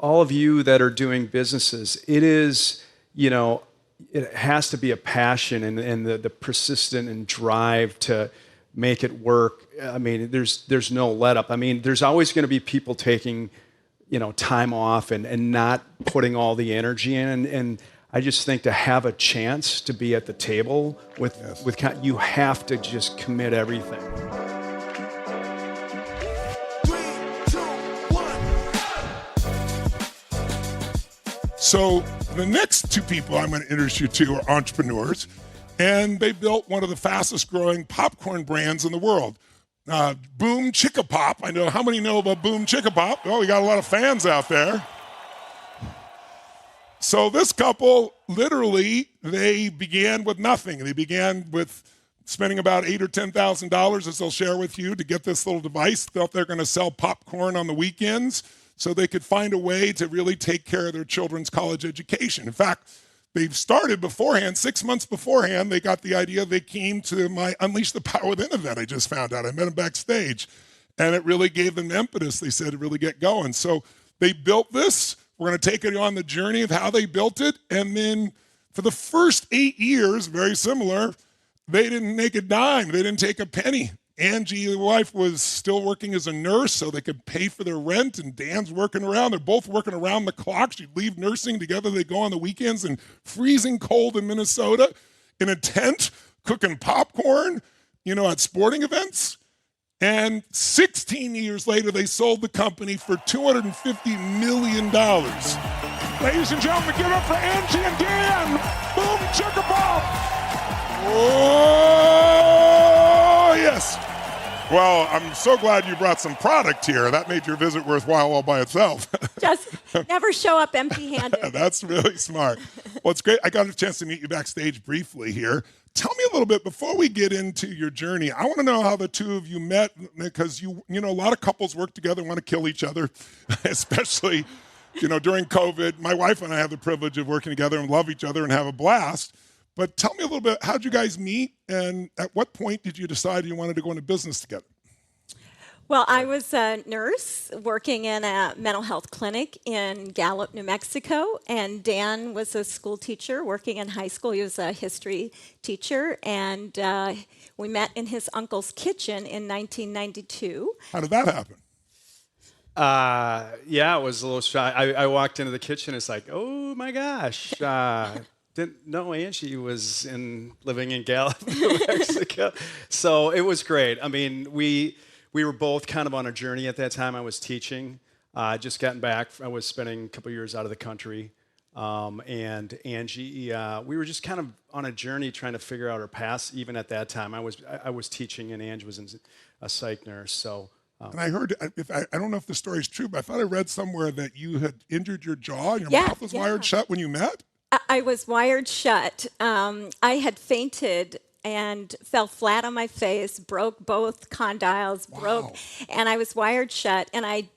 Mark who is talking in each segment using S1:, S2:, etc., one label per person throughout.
S1: all of you that are doing businesses, it is, it has to be a passion and the persistent and drive to make it work. I mean, there's no let up. I mean, there's always going to be people taking, time off and not putting all the energy in. And I just think to have a chance to be at the table with you have to just commit everything.
S2: So the next two people I'm going to introduce you to are entrepreneurs, and they built one of the fastest growing popcorn brands in the world. Boom Chicka Pop. I know how many know about Boom Chicka Pop? Oh, we got a lot of fans out there. So this couple, literally, they began with nothing. They began with spending about $8,000 or $10,000, as they'll share with you, to get this little device. Thought they're going to sell popcorn on the weekends so they could find a way to really take care of their children's college education. In fact, they've started beforehand, 6 months beforehand, they got the idea. They came to my Unleash the Power Within event I just found out. I met them backstage, and it really gave them impetus, they said, to really get going. So they built this. We're going to take it on the journey of how they built it. And then for the first 8 years, very similar, they didn't make a dime. They didn't take a penny. Angie, the wife, was still working as a nurse so they could pay for their rent, and Dan's working around. They're both working around the clock. She'd leave nursing together. They go on the weekends in freezing cold in Minnesota in a tent, cooking popcorn, at sporting events. And 16 years later, they sold the company for $250 million. Ladies and gentlemen, give it up for Angie and Dan. Boom, Chicka Pop. Oh, yes. Well, I'm so glad you brought some product here. That made your visit worthwhile all by itself.
S3: Just never show up empty-handed.
S2: That's really smart. Well, it's great. I got a chance to meet you backstage briefly here. Tell me a little bit, before we get into your journey, I want to know how the two of you met, because a lot of couples work together and want to kill each other, especially, during COVID. My wife and I have the privilege of working together and love each other and have a blast. But tell me a little bit, how'd you guys meet, and at what point did you decide you wanted to go into business together?
S3: Well, I was a nurse working in a mental health clinic in Gallup, New Mexico, and Dan was a school teacher working in high school. He was a history teacher, and we met in his uncle's kitchen in 1992.
S2: How did that happen?
S1: It was a little shy. I walked into the kitchen. It's like, oh my gosh. Didn't know Angie was living in Gallup, New Mexico. So it was great. I mean, we were both kind of on a journey at that time. I was teaching, just gotten back. I was spending a couple years out of the country. And Angie, we were just kind of on a journey trying to figure out our paths. Even at that time, I was teaching, and Angie was a psych nurse. So.
S2: And I heard, I don't know if the story's true, but I thought I read somewhere that you had injured your jaw and your mouth was wired shut when you met?
S3: I was wired shut. I had fainted and fell flat on my face, broke both condyles, and I was wired shut. And I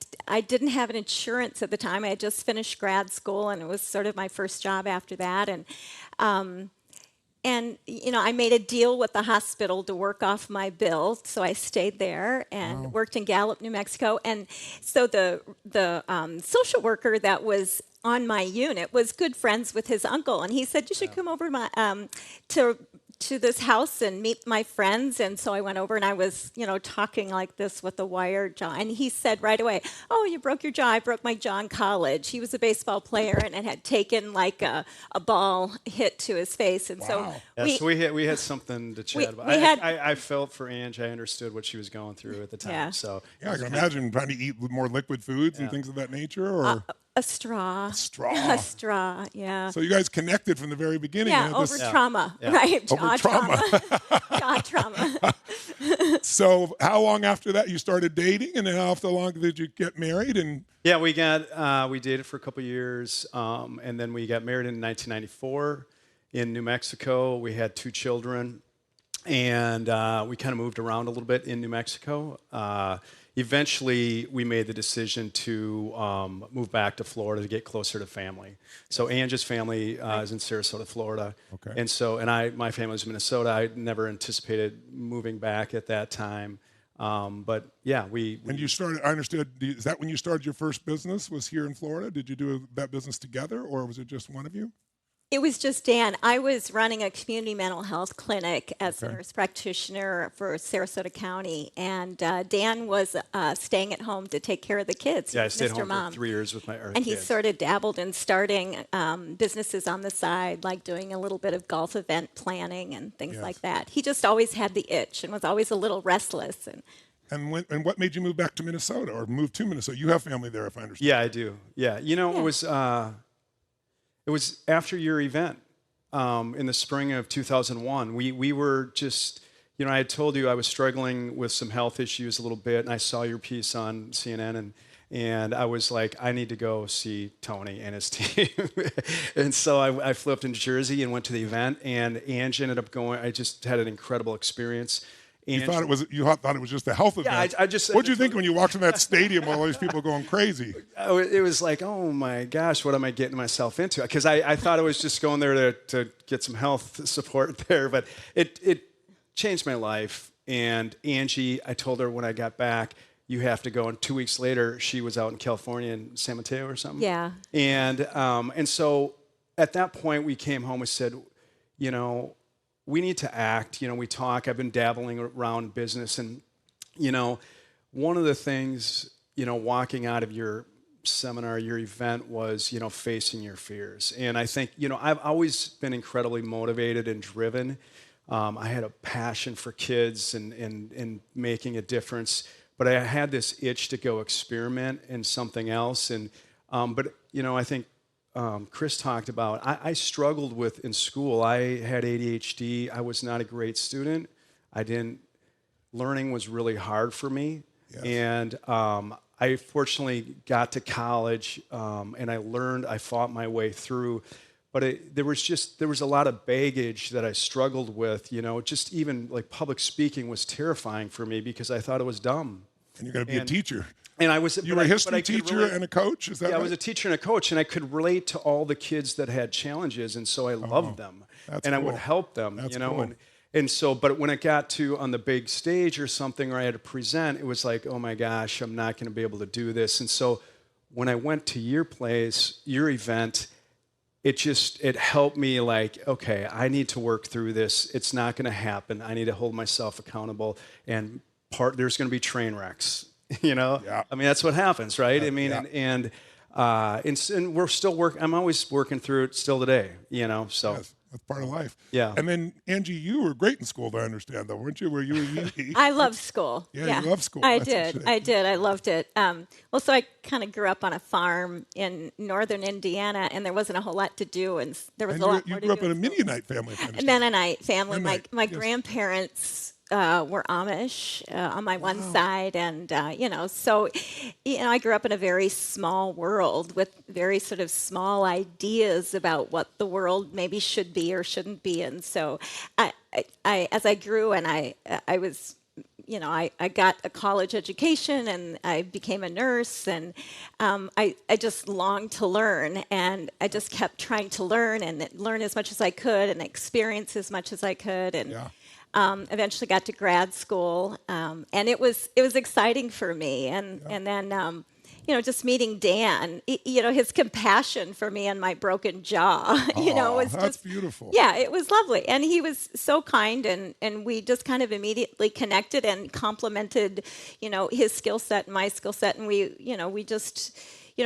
S3: didn't have an insurance at the time. I had just finished grad school, and it was sort of my first job after that. And I made a deal with the hospital to work off my bill, so I stayed there and worked in Gallup, New Mexico. And so the social worker that was on my unit was good friends with his uncle, and he said, you should come over to this house and meet my friends. And so I went over, and I was, talking like this with a wired jaw. And he said right away, oh, you broke your jaw. I broke my jaw in college. He was a baseball player and had taken like a ball hit to his face. And so
S1: we had something to chat about. I felt for Angie. I understood what she was going through at the time.
S3: Yeah.
S1: So
S2: I can imagine trying to eat more liquid foods and things of that nature. Or
S3: a straw.
S2: A straw.
S3: A straw, yeah.
S2: So you guys connected from the very beginning.
S3: Yeah, over trauma, right?
S2: Over trauma.
S3: Jaw trauma.
S2: So how long after that you started dating, and how long did you get married? And
S1: we dated for a couple years, and then we got married in 1994 in New Mexico. We had 2 children, and we kind of moved around a little bit in New Mexico. Eventually, we made the decision to move back to Florida to get closer to family. So Angie's family is in Sarasota, Florida.
S2: Okay.
S1: And my family was in Minnesota. I never anticipated moving back at that time. But yeah, we
S2: And you started, I understood, is that when you started your first business, was here in Florida? Did you do that business together, or was it just one of you?
S3: It was just Dan. I was running a community mental health clinic as a
S2: Okay.
S3: nurse practitioner for Sarasota County, and Dan was staying at home to take care of the kids. He
S1: yeah I
S3: was
S1: stayed
S3: Mr.
S1: home
S3: Mom.
S1: for 3 years with our
S3: And he
S1: kids.
S3: sort of dabbled in starting businesses on the side, like doing a little bit of golf event planning and things
S2: Yes.
S3: like that. He just always had the itch and was always a little restless.
S2: And what made you move back to Minnesota or move to Minnesota? You have family there, if I understand.
S1: Yeah, I do. Yeah, it was after your event in the spring of 2001. We were just, I had told you I was struggling with some health issues a little bit, and I saw your piece on CNN, and I was like, I need to go see Tony and his team. And so I flew up to New Jersey and went to the event, and Angie ended up going. I just had an incredible experience.
S2: You thought it was just a health event.
S1: I just.
S2: What'd you think when you walked in that stadium with all these people going crazy?
S1: It was like, oh my gosh, what am I getting myself into? Because I thought I was just going there to get some health support there, but it changed my life. And Angie, I told her when I got back, you have to go. And 2 weeks later, she was out in California in San Mateo or something.
S3: Yeah.
S1: And so at that point, we came home and said, we need to act. We talk. I've been dabbling around business, and one of the things, walking out of your seminar, your event was, facing your fears. And I think, I've always been incredibly motivated and driven. I had a passion for kids and making a difference, but I had this itch to go experiment in something else. And but I think. Chris talked about, I struggled with in school. I had ADHD. I was not a great student. Learning was really hard for me.
S2: Yes.
S1: And I fortunately got to college and I fought my way through. But there was a lot of baggage that I struggled with. Just even like public speaking was terrifying for me because I thought it was dumb.
S2: And you're going to be a teacher.
S1: And I was
S2: You were a history teacher and a coach, is that right?
S1: Yeah, I was a teacher and a coach, and I could relate to all the kids that had challenges, and so I loved them, and I would help them,
S2: That's cool.
S1: and so. But when it got to on the big stage or something where I had to present, it was like, oh my gosh, I'm not going to be able to do this. And so when I went to your place, your event, it helped me like, okay, I need to work through this. It's not going to happen. I need to hold myself accountable, and there's going to be train wrecks.
S2: Yeah.
S1: I mean, that's what happens, right? I mean,
S2: yeah.
S1: and we're still working. I'm always working through it still today, so.
S2: Yes, that's part of life.
S1: Yeah.
S2: And then, Angie, you were great in school, I understand, though, weren't you?
S3: I loved school.
S2: Yeah, you loved school.
S3: I
S2: That's
S3: did. I did. I loved it. So I kind of grew up on a farm in northern Indiana, and there wasn't a whole lot to do, and there was
S2: And
S3: a lot
S2: you
S3: more to
S2: grew
S3: do.
S2: up in a Mennonite family, if I
S3: A
S2: understand.
S3: Mennonite family.
S2: Mennonite,
S3: My
S2: yes.
S3: grandparents were Amish on my one side, and so I grew up in a very small world with very sort of small ideas about what the world maybe should be or shouldn't be, and so I as I grew and I was. I got a college education and I became a nurse, and I just longed to learn, and I just kept trying to learn as much as I could and experience as much as I could, and eventually got to grad school, and it was exciting for me, and then just meeting Dan, his compassion for me and my broken jaw, was
S2: that's
S3: just
S2: beautiful.
S3: Yeah, it was lovely. And he was so kind, and we just kind of immediately connected and complemented, his skill set and my skill set. And we just,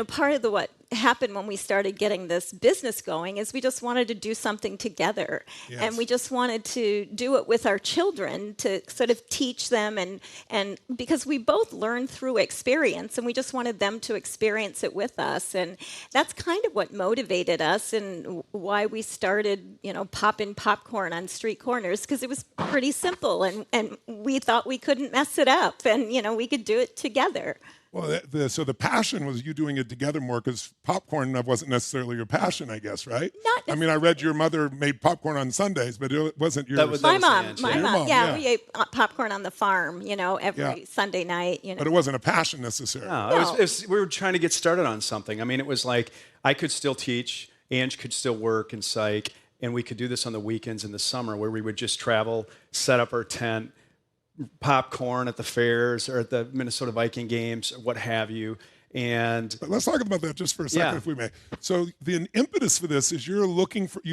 S3: part of what happened when we started getting this business going is we just wanted to do something together.
S2: Yes.
S3: And we just wanted to do it with our children to sort of teach them, and because we both learned through experience, and we just wanted them to experience it with us. And that's kind of what motivated us and why we started, popping popcorn on street corners, because it was pretty simple, and we thought we couldn't mess it up, and we could do it together.
S2: Well, so the passion was you doing it together more, because popcorn wasn't necessarily your passion, I guess, right?
S3: Not
S2: I read your mother made popcorn on Sundays, but it wasn't yours.
S1: That was
S3: My
S1: Ange,
S3: mom,
S2: yeah.
S3: we ate popcorn on the farm, every Sunday night.
S2: But it wasn't a passion necessarily.
S1: No, we were trying to get started on something. I mean, it was like I could still teach, Ange could still work in psych, and we could do this on the weekends in the summer where we would just travel, set up our tent, popcorn at the fairs or at the Minnesota Viking games or what have you. And
S2: But let's talk about that just for a second,
S1: Yeah.
S2: if we may. So the impetus for this is you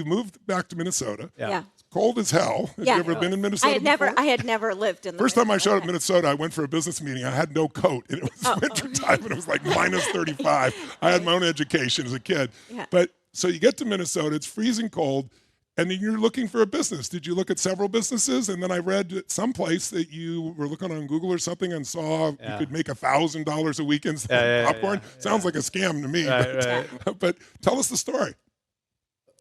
S2: moved back to Minnesota.
S3: Yeah.
S2: It's cold as hell. Have
S3: Yeah.
S2: you ever been in Minnesota before?
S3: I had never lived in the
S2: First time I showed up in
S3: Minnesota.
S2: Minnesota, I went for a business meeting. I had no coat, and it was winter time, and it was like minus 35. I had my own education as a kid.
S3: Yeah.
S2: But so you get to Minnesota, it's freezing cold, and then you're looking for a business. Did you look at several businesses? And then I read at someplace that you were looking on Google or something and saw you could make $1,000 a week in popcorn. Sounds like a scam to me.
S1: Right.
S2: But tell us the story.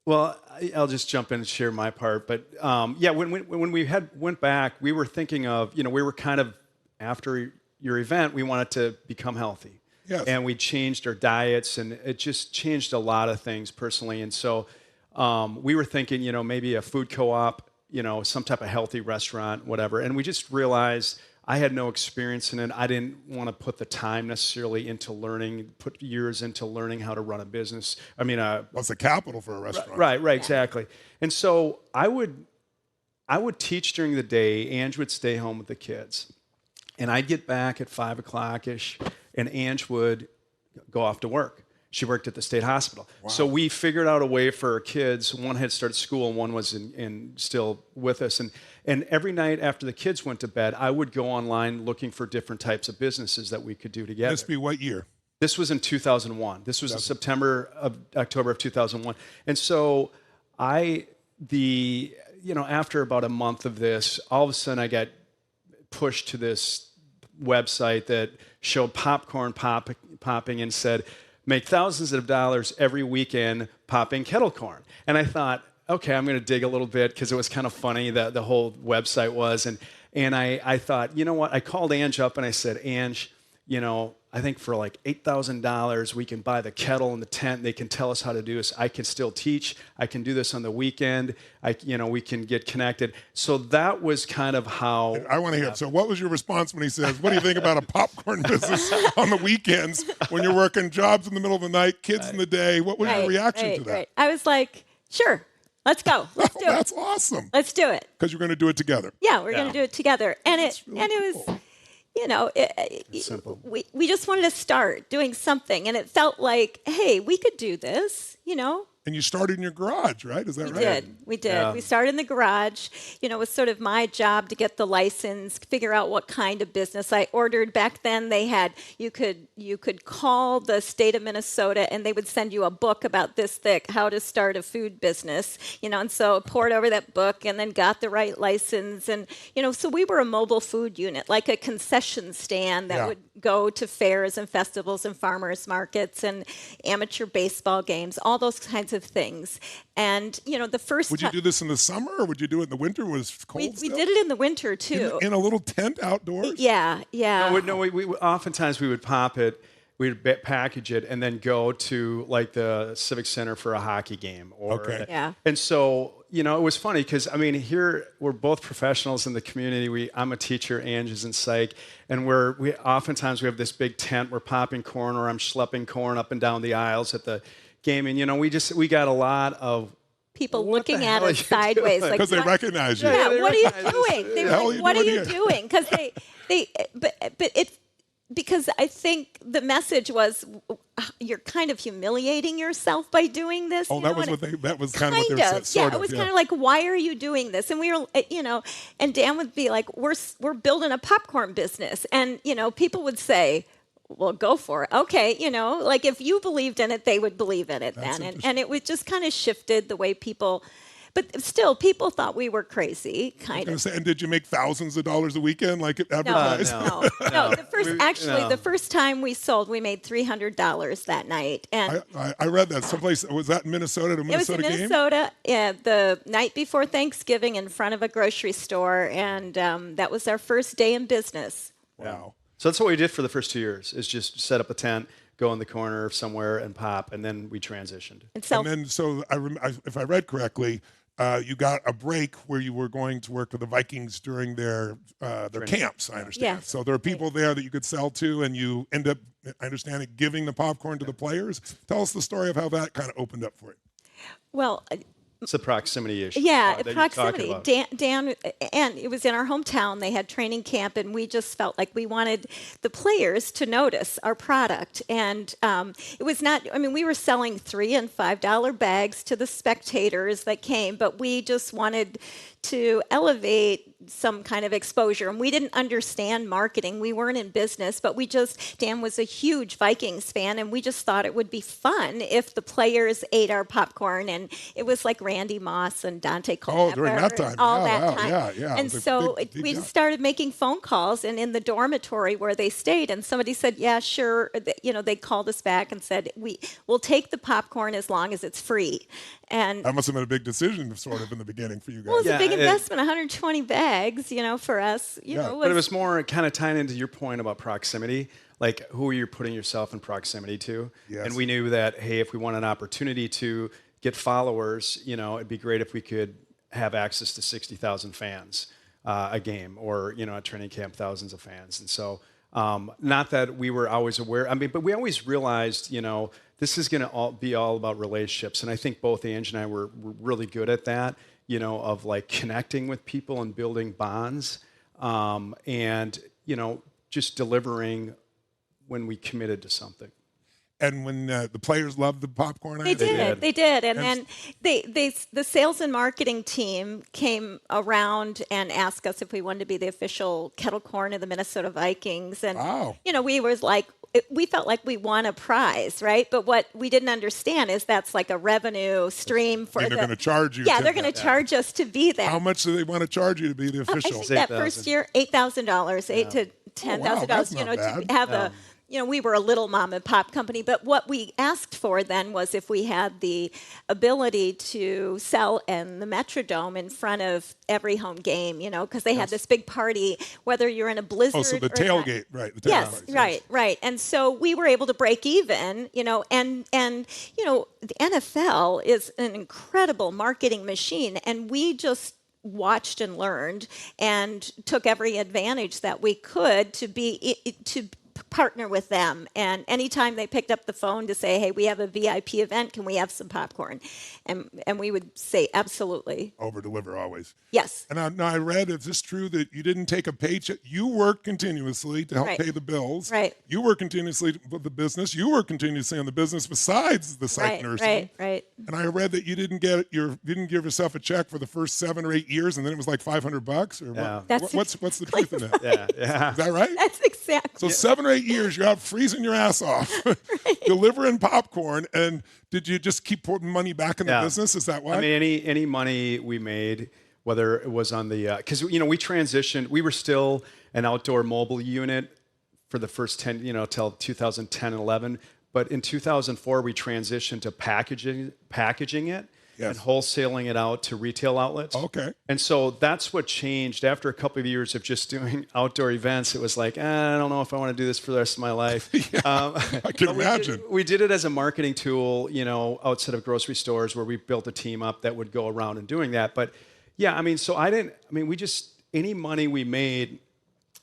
S1: Well, I'll just jump in and share my part. But when we went back, we were thinking of, we were kind of after your event, we wanted to become healthy.
S2: Yes.
S1: And we changed our diets, and it just changed a lot of things personally. And so we were thinking, maybe a food co-op, some type of healthy restaurant, whatever. And we just realized I had no experience in it. I didn't want to put the time necessarily into learning, put years into learning how to run a business. I mean,
S2: What's the capital for a restaurant?
S1: right, exactly. And so I would teach during the day. Ange would stay home with the kids, and I'd get back at 5 o'clock-ish, and Ange would go off to work. She worked at the state hospital.
S2: Wow.
S1: So we figured out a way for our kids. One had started school, and one was still with us. And every night after the kids went to bed, I would go online looking for different types of businesses that we could do together.
S2: This be what year?
S1: This was in 2001. This was in October of 2001. And so after about a month of this, all of a sudden I got pushed to this website that showed popcorn popping and said, make thousands of dollars every weekend popping kettle corn. And I thought, okay, I'm going to dig a little bit because it was kind of funny that the whole website was. And I thought, you know what? I called Ange up and I said, Ange, I think for like $8,000, we can buy the kettle and the tent. They can tell us how to do this. I can still teach. I can do this on the weekend. We can get connected. So that was kind of how.
S2: I want to hear it. So what was your response when he says, what do you think about a popcorn business on the weekends when you're working jobs in the middle of the night, kids in the day? What was your reaction to that?
S3: Right. I was like, sure, let's go. Let's do it.
S2: That's awesome.
S3: Let's do it.
S2: Because you're going to do it together.
S3: Yeah, we're going to do it together. And it was,
S2: cool.
S1: Simple.
S3: we just wanted to start doing something, and it felt like, hey, we could do this,
S2: And you started in your garage, right? Is that right?
S3: We did.
S1: Yeah.
S3: We started in the garage. It was sort of my job to get the license, figure out what kind of business I ordered. Back then, they had you could call the state of Minnesota, and they would send you a book about this thick, how to start a food business. And so I poured over that book, and then got the right license, and so we were a mobile food unit, like a concession stand that would go to fairs and festivals and farmers markets and amateur baseball games, all those kinds of things. And the first
S2: Would you do this in the summer, or would you do it in the winter? Was it cold?
S3: we did it in the winter too.
S2: In a little tent outdoors?
S3: Yeah.
S1: We oftentimes we would pop it, we'd package it, and then go to like the Civic Center for a hockey game.
S2: Okay.
S3: Yeah.
S1: And so, it was funny because, here we're both professionals in the community. I'm a teacher, Ange is in psych, and we oftentimes have this big tent. We're popping corn, or I'm schlepping corn up and down the aisles at the game. And, we got a lot of
S3: people
S1: what
S3: looking
S1: the
S3: at
S1: hell are
S3: us
S1: you
S3: sideways.
S1: doing?
S3: Like,
S2: Because they recognize you.
S3: yeah,
S1: they
S3: what are you
S1: recognize us.
S3: doing? They
S2: The
S3: were
S2: hell are
S3: like,
S2: you
S3: what are
S2: doing
S3: you
S2: here?
S3: doing? Because I think the message was, you're kind of humiliating yourself by doing this.
S2: Oh, that was kind of what they were saying.
S3: Yeah, it was kind of like, why are you doing this? And we were, and Dan would be like, we're building a popcorn business, and people would say, well, go for it. Okay, like if you believed in it, they would believe in it then, and it was just kind of shifted the way people. But still, people thought we were crazy, kind of.
S2: And did you make thousands of dollars a weekend, like it advertised?
S3: No. The first time we sold, we made $300 that night, and
S2: I read that someplace. Was that in Minnesota? At a Minnesota
S3: it was in
S2: game?
S3: Minnesota. Yeah, the night before Thanksgiving, in front of a grocery store, and that was our first day in business.
S2: Wow.
S1: So that's what we did for the first 2 years, is just set up a tent, go in the corner somewhere and pop, and then we transitioned.
S3: And
S2: then, if I read correctly, you got a break where you were going to work with the Vikings during their camps, I understand.
S3: Yes.
S2: So there are people there that you could sell to, and you end up, I understand it, giving the popcorn to the players. Tell us the story of how that kind of opened up for you.
S3: Well,
S1: It's the proximity issue.
S3: Yeah,
S1: that you're talking
S3: proximity.
S1: about.
S3: Dan, and it was in our hometown. They had training camp, and we just felt like we wanted the players to notice our product. And it was not. I mean, we were selling $3 and $5 bags to the spectators that came, but we just wanted to elevate some kind of exposure. And we didn't understand marketing. We weren't in business, but Dan was a huge Vikings fan, and we just thought it would be fun if the players ate our popcorn. And it was like Randy Moss and Dante Culpepper.
S2: Oh, during that time.
S3: All
S2: Yeah,
S3: that
S2: wow,
S3: time.
S2: yeah.
S3: And
S2: It was a
S3: so
S2: big
S3: we
S2: deal.
S3: started making phone calls, and in the dormitory where they stayed, and somebody said, yeah, sure. They called us back and said, we'll take the popcorn as long as it's free. And
S2: That must have been a big decision, sort of, in the beginning for you guys.
S3: well, it was
S1: Yeah,
S3: a big investment, 120 bags, for us.
S1: But it was more kind of tying into your point about proximity, like who you're putting yourself in proximity to.
S2: Yes.
S1: And we knew that, hey, if we want an opportunity to get followers, it'd be great if we could have access to 60,000 fans a game, or, at training camp, thousands of fans. And so, not that we were always aware, but we always realized, this is going to be all about relationships. And I think both Ange and I were really good at that, of like connecting with people and building bonds, and, just delivering when we committed to something.
S2: And when the players loved the popcorn,
S3: They did. And then the sales and marketing team came around and asked us if we wanted to be the official kettle corn of the Minnesota Vikings. And,
S2: Wow.
S3: we felt like we won a prize, right? But what we didn't understand is that's like a revenue stream for
S2: And they're going to charge you.
S3: Yeah, they're going to charge us to be there.
S2: How much do they want to charge you to be the
S3: I
S2: official?
S3: think that first year, $8,000, $8,000 to $10,000,
S2: that's not
S3: to
S2: bad.
S3: have a. We were a little mom and pop company, but what we asked for then was if we had the ability to sell in the Metrodome in front of every home game, because they had this big party, whether you're in a blizzard.
S2: Oh, so the
S3: or not.
S2: tailgate, right? The
S3: Yes,
S2: tailgate.
S3: right. And so we were able to break even, and the NFL is an incredible marketing machine, and we just watched and learned and took every advantage that we could to partner with them. And anytime they picked up the phone to say, hey, we have a VIP event, can we have some popcorn? And we would say, absolutely.
S2: Over deliver always.
S3: Yes.
S2: And now I read, is this true that you didn't take a paycheck? You work continuously to help
S3: Right.
S2: pay the bills.
S3: Right.
S2: You work continuously with the business. You work continuously on the business besides the psych nursing.
S3: Right.
S2: And I read that you didn't give yourself a check for the first 7 or 8 years, and then it was like $500. Or
S1: Yeah.
S2: what's the truth in that?
S1: Yeah.
S2: Is that right?
S3: That's exactly.
S2: So 7 or 8 years, you're out freezing your ass off, delivering popcorn, and did you just keep putting money back in the business? Is that why?
S1: I mean, any money we made, whether it was on the, because, we transitioned, we were still an outdoor mobile unit for the first 10, till 2010 and 11. But in 2004, we transitioned to packaging it.
S2: Yes.
S1: And wholesaling it out to retail outlets.
S2: Okay.
S1: And so that's what changed after a couple of years of just doing outdoor events. It was like, I don't know if I want to do this for the rest of my life.
S2: I can imagine.
S1: We did it as a marketing tool, outside of grocery stores, where we built a team up that would go around and doing that. But yeah, any money we made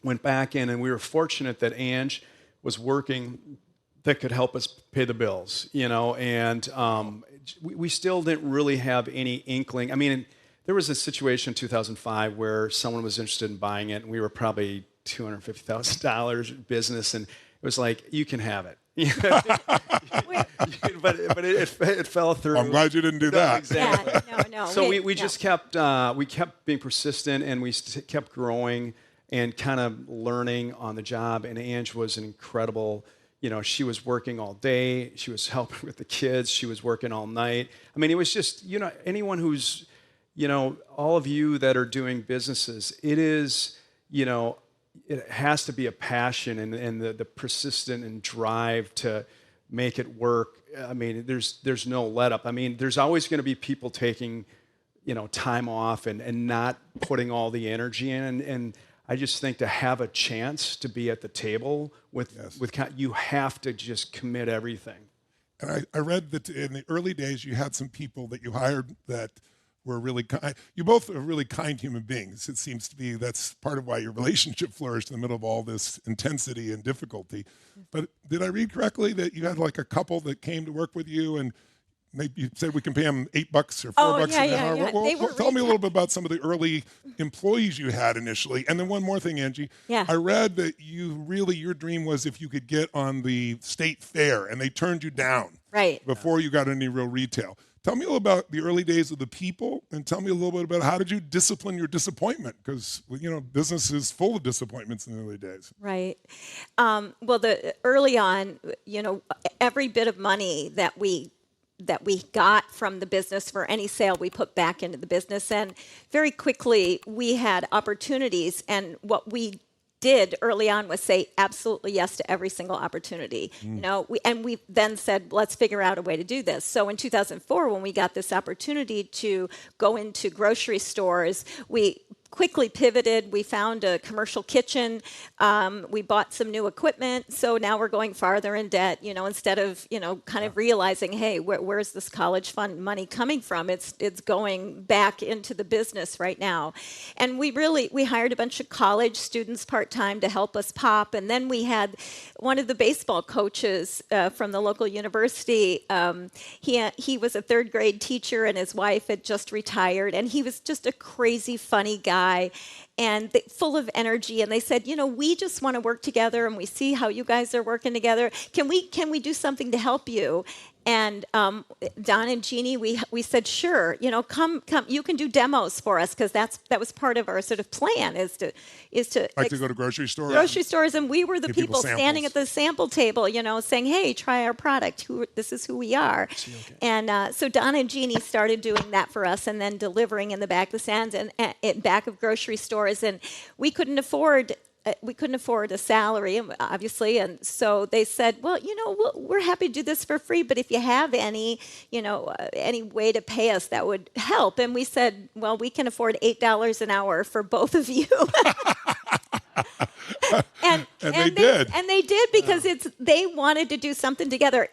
S1: went back in, and we were fortunate that Ange was working that could help us pay the bills, and we still didn't really have any inkling. I mean, there was a situation in 2005 where someone was interested in buying it, and we were probably $250,000 business, and it was like, you can have it. but it fell through.
S2: I'm glad you didn't do that.
S1: Exactly.
S3: Yeah, no.
S1: So we just kept being persistent, and we kept growing and kind of learning on the job. And Ange was an incredible. She was working all day. She was helping with the kids. She was working all night. I mean, it was just, anyone who's, all of you that are doing businesses, it is, it has to be a passion and the persistent and drive to make it work. I mean, there's no let up. I mean, there's always going to be people taking, time off and not putting all the energy in. And I just think to have a chance to be at the table with you have to just commit everything.
S2: And I read that in the early days you had some people that you hired that were really kind. You both are really kind human beings. It seems to be that's part of why your relationship flourished in the middle of all this intensity and difficulty. But did I read correctly that you had like a couple that came to work with you and you said we can pay them $8 or $4
S3: Oh,
S2: an
S3: yeah,
S2: hour.
S3: yeah.
S2: Well,
S3: They were
S2: tell me a little bit about some of the early employees you had initially. And then one more thing, Angie.
S3: Yeah.
S2: I read that your dream was if you could get on the state fair, and they turned you down
S3: Right.
S2: before you got any real retail. Tell me a little about the early days of the people, and tell me a little bit about how did you discipline your disappointment? Because, business is full of disappointments in the early days.
S3: Right. Well, early on, every bit of money that we got from the business for any sale we put back into the business, and very quickly we had opportunities, and what we did early on was say absolutely yes to every single opportunity. We then said, let's figure out a way to do this. So in 2004, when we got this opportunity to go into grocery stores, we quickly pivoted. We found a commercial kitchen. We bought some new equipment. So now we're going farther in debt, instead of, kind of realizing, hey, where's this college fund money coming from? It's going back into the business right now. And we hired a bunch of college students part-time to help us pop. And then we had one of the baseball coaches from the local university. He was a third grade teacher, and his wife had just retired. And he was just a crazy, funny guy. And full of energy, and they said, we just want to work together, and we see how you guys are working together. Can we do something to help you? And Don and Jeannie, we said, sure, come, you can do demos for us, because that was part of our sort of plan is to
S2: To go to grocery stores.
S3: Grocery stores, and we were the
S2: Give people
S3: people standing at the sample table, saying, hey, try our product. This is who we are. Okay. And so Don and Jeannie started doing that for us, and then delivering in the back of the stands and back of grocery stores, and we couldn't afford a salary, obviously, and so they said, well, we're happy to do this for free, but if you have any way to pay us, that would help. And we said, well, we can afford $8 an hour for both of you. And
S2: they did.
S3: And they did, because they wanted to do something together.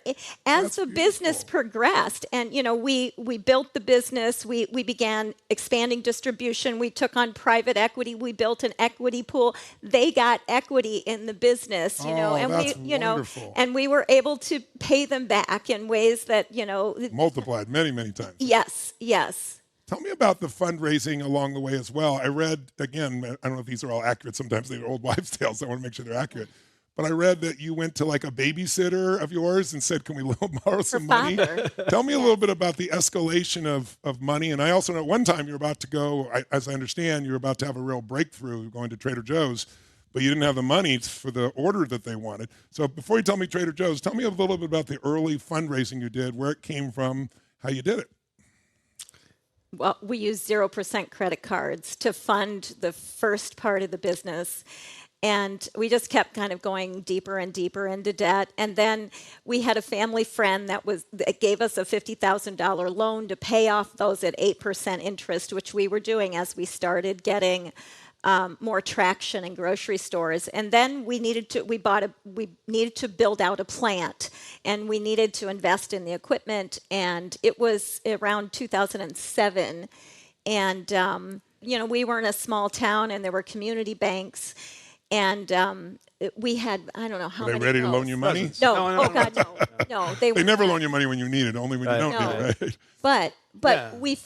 S3: As the business progressed, and we built the business, we began expanding distribution, we took on private equity, we built an equity pool. They got equity in the business, and
S2: that's
S3: we
S2: wonderful.
S3: and we were able to pay them back in ways that
S2: Multiplied many, many times.
S3: Yes.
S2: Tell me about the fundraising along the way as well. I read, again, I don't know if these are all accurate. Sometimes they're old wives' tales. I want to make sure they're accurate. But I read that you went to like a babysitter of yours and said, can we borrow some money? Tell me a little bit about the escalation of money. And I also know at one time you're about to go, as I understand, you're about to have a real breakthrough going to Trader Joe's, but you didn't have the money for the order that they wanted. So before you tell me Trader Joe's, tell me a little bit about the early fundraising you did, where it came from, how you did it.
S3: Well, we used 0% credit cards to fund the first part of the business. And we just kept kind of going deeper and deeper into debt. And then we had a family friend that gave us a $50,000 loan to pay off those at 8% interest, which we were doing as we started getting more traction in grocery stores. And then we needed to build out a plant, and we needed to invest in the equipment. And it was around 2007, and we were in a small town, and there were community banks, and we had, I don't know how many.
S2: Were they ready to loan you money?
S3: No, oh God, no. They
S2: never loan you money when you need it, only when you don't need it, right?
S3: But we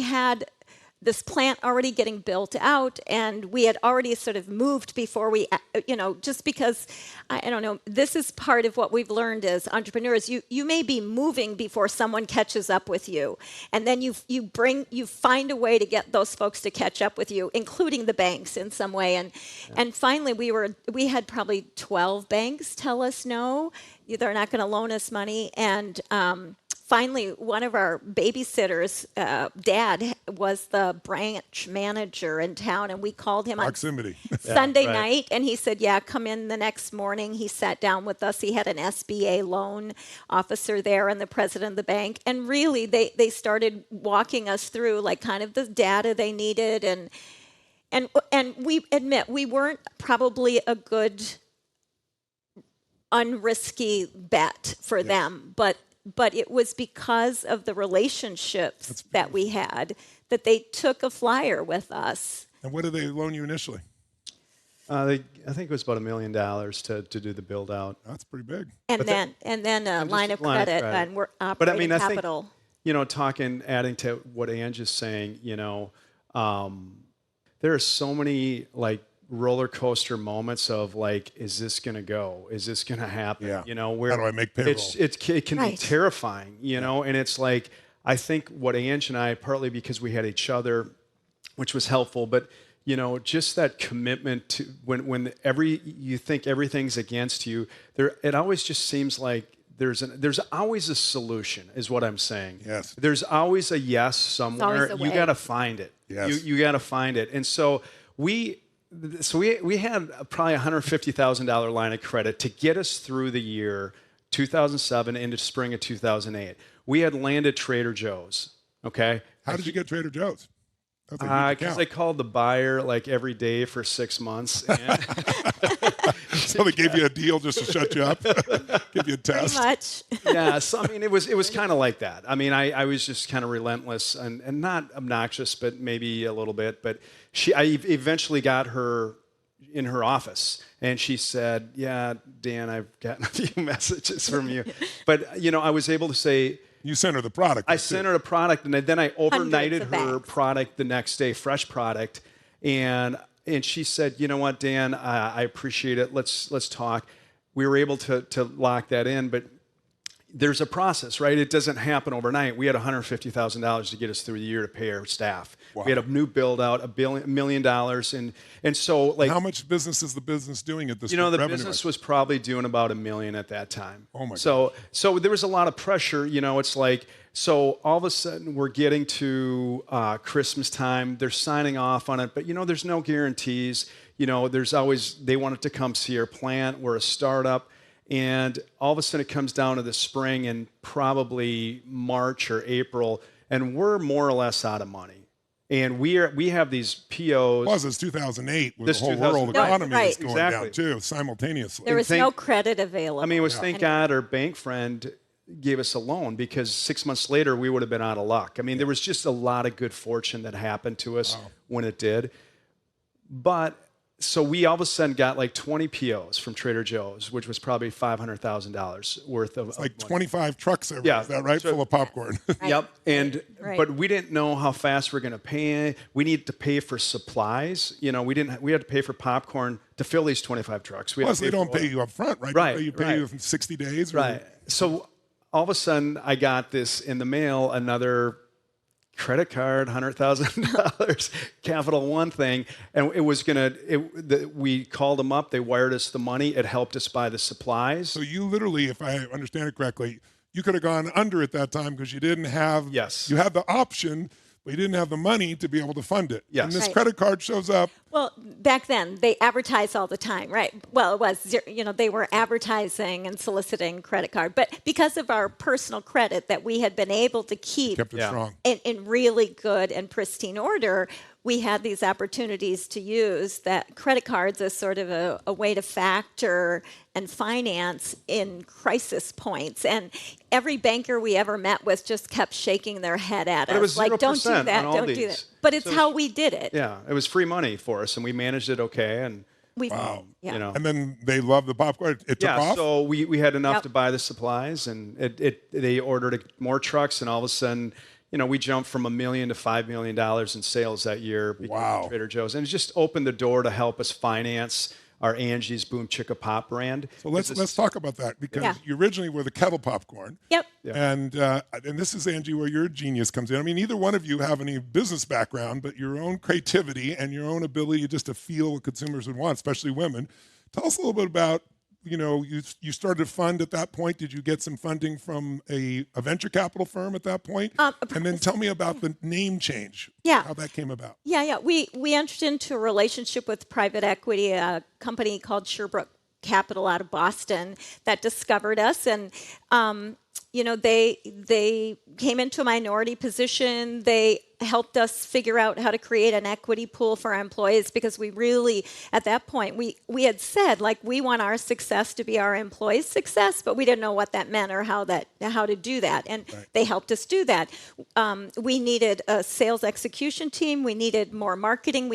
S3: had this plant already getting built out, and we had already sort of moved before we, just because, I don't know, this is part of what we've learned as entrepreneurs. You may be moving before someone catches up with you, and then you find a way to get those folks to catch up with you, including the banks in some way. And finally, we had probably 12 banks tell us no, they're not going to loan us money, and finally, one of our babysitters' dad was the branch manager in town, and we called him on Sunday night, and he said, yeah, come in the next morning. He sat down with us. He had an SBA loan officer there and the president of the bank, and really they started walking us through like kind of the data they needed, and we admit we weren't probably a good unrisky bet for them, but it was because of the relationships that we had that they took a flyer with us.
S2: And what did they loan you initially?
S1: I think it was about $1 million to do the build out.
S2: That's pretty big.
S3: And then a line of credit and we're
S1: But I
S3: operating
S1: mean, I
S3: capital.
S1: think, adding to what Ange is saying, there are so many like roller coaster moments of like, is this going to go? Is this going to happen?
S2: Yeah.
S1: Where
S2: How do I make payroll?
S1: it can be
S3: Right.
S1: terrifying, and it's like, I think what Ange and I, partly because we had each other, which was helpful, but just that commitment to when you think everything's against you, it always just seems like there's always a solution, is what I'm saying.
S2: Yes.
S1: There's always a yes somewhere.
S3: always a
S1: You
S3: way.
S1: got to find it.
S2: Yes.
S1: You got to find it. And so we had probably $150,000 line of credit to get us through the year 2007 into spring of 2008. We had landed Trader Joe's. Okay.
S2: How did you get Trader Joe's? That's a huge
S1: Because
S2: account.
S1: they called the buyer like every day for 6 months. And
S2: So they gave you a deal just to shut you up, give you a
S3: Pretty
S2: test.
S3: much.
S1: yeah, so I mean, it was kind of like that. I mean, I was just kind of relentless and not obnoxious, but maybe a little bit. But I eventually got her in her office, and she said, "Yeah, Dan, I've gotten a few messages from you," but I was able to say.
S2: You sent her the product.
S1: I sent her the product, and then I overnighted
S3: of
S1: her
S3: bags.
S1: product the next day, fresh product, and she said, "You know what, Dan, I appreciate it. Let's talk." We were able to lock that in, but there's a process, right? It doesn't happen overnight. We had $150,000 to get us through the year to pay our staff.
S2: Wow.
S1: We had a new build out, $1 million, and so like
S2: How much business is the business doing at this point?
S1: the
S2: revenue-wise?
S1: business was probably doing about $1 million at that time.
S2: Oh my
S1: So there was a lot of pressure. It's like, so all of a sudden we're getting to Christmas time. They're signing off on it, but there's no guarantees. There's always, they wanted to come see our plant. We're a startup. And all of a sudden it comes down to the spring and probably March or April, and we're more or less out of money. And we have these POs.
S2: Plus, it's 2008 with
S1: This
S2: the whole
S1: 2000
S2: world
S1: No,
S2: economy
S3: right.
S2: is going
S1: Exactly.
S2: down too, simultaneously.
S3: There was
S1: thank-
S3: no credit available.
S1: I mean, it was thank God our bank friend gave us a loan, because 6 months later we would have been out of luck. I mean, there was just a lot of good fortune that happened to us when it did. But so we all of a sudden got like 20 POs from Trader Joe's, which was probably $500,000 worth of
S2: like
S1: money.
S2: 25 trucks everywhere.
S1: Yeah.
S2: Is that right?
S1: So-
S2: Full of popcorn.
S1: Yep. And
S3: Right.
S1: but we didn't know how fast we're going to pay. We needed to pay for supplies. We had to pay for popcorn to fill these 25 trucks. We had
S2: Plus,
S1: to
S2: they
S1: for
S2: don't
S1: oil.
S2: pay you up front, right?
S1: Right,
S2: You pay
S1: right.
S2: you in 60 days. Or,
S1: Right. So all of a sudden, I got this in the mail, another credit card, $100,000, Capital One thing, and it was we called them up. They wired us the money. It helped us buy the supplies.
S2: So you literally, if I understand it correctly, you could have gone under at that time because you didn't have.
S1: Yes.
S2: You had the option, but you didn't have the money to be able to fund it.
S1: Yes.
S2: And this
S3: Right.
S2: credit card shows up.
S3: Well, back then they advertised all the time, right? Well, it was, they were advertising and soliciting credit card, but because of our personal credit that we had been able to keep
S2: Kept it
S1: Yeah.
S2: strong.
S3: in really good and pristine order, we had these opportunities to use that credit cards as sort of a way to factor and finance in crisis points. And every banker we ever met with just kept shaking their head at
S1: But it
S3: us,
S1: was
S3: like, don't
S1: 0%
S3: do that,
S1: on all
S3: don't do
S1: these.
S3: that. But it's
S1: So
S3: how we did it.
S1: Yeah, it was free money for us, and we managed it okay. And
S3: We,
S2: Wow.
S3: yeah.
S1: you know.
S2: And then they love the popcorn. It took
S1: Yeah,
S2: off.
S1: so we had enough
S3: Yep.
S1: to buy the supplies, and they ordered more trucks, and all of a sudden, we jumped from $1 million to $5 million in sales that year because
S2: Wow.
S1: of Trader Joe's, and it just opened the door to help us finance our Angie's Boom Chicka Pop brand.
S2: So let's talk about that because
S3: Yeah.
S2: you originally were the kettle popcorn.
S3: Yep.
S2: And this is, Angie, where your genius comes in. I mean, neither one of you have any business background, but your own creativity and your own ability just to feel what consumers would want, especially women. Tell us a little bit about, you started a fund at that point. Did you get some funding from a venture capital firm at that point? And then tell me about the name change.
S3: Yeah.
S2: How that came about.
S3: Yeah. We entered into a relationship with private equity, a company called Sherbrooke Capital out of Boston that discovered us, and they came into a minority position. They helped us figure out how to create an equity pool for our employees, because we really, at that point, we had said, like, we want our success to be our employees' success, but we didn't know what that meant or how to do that. And they helped us do that. We needed a sales execution team. We needed more marketing.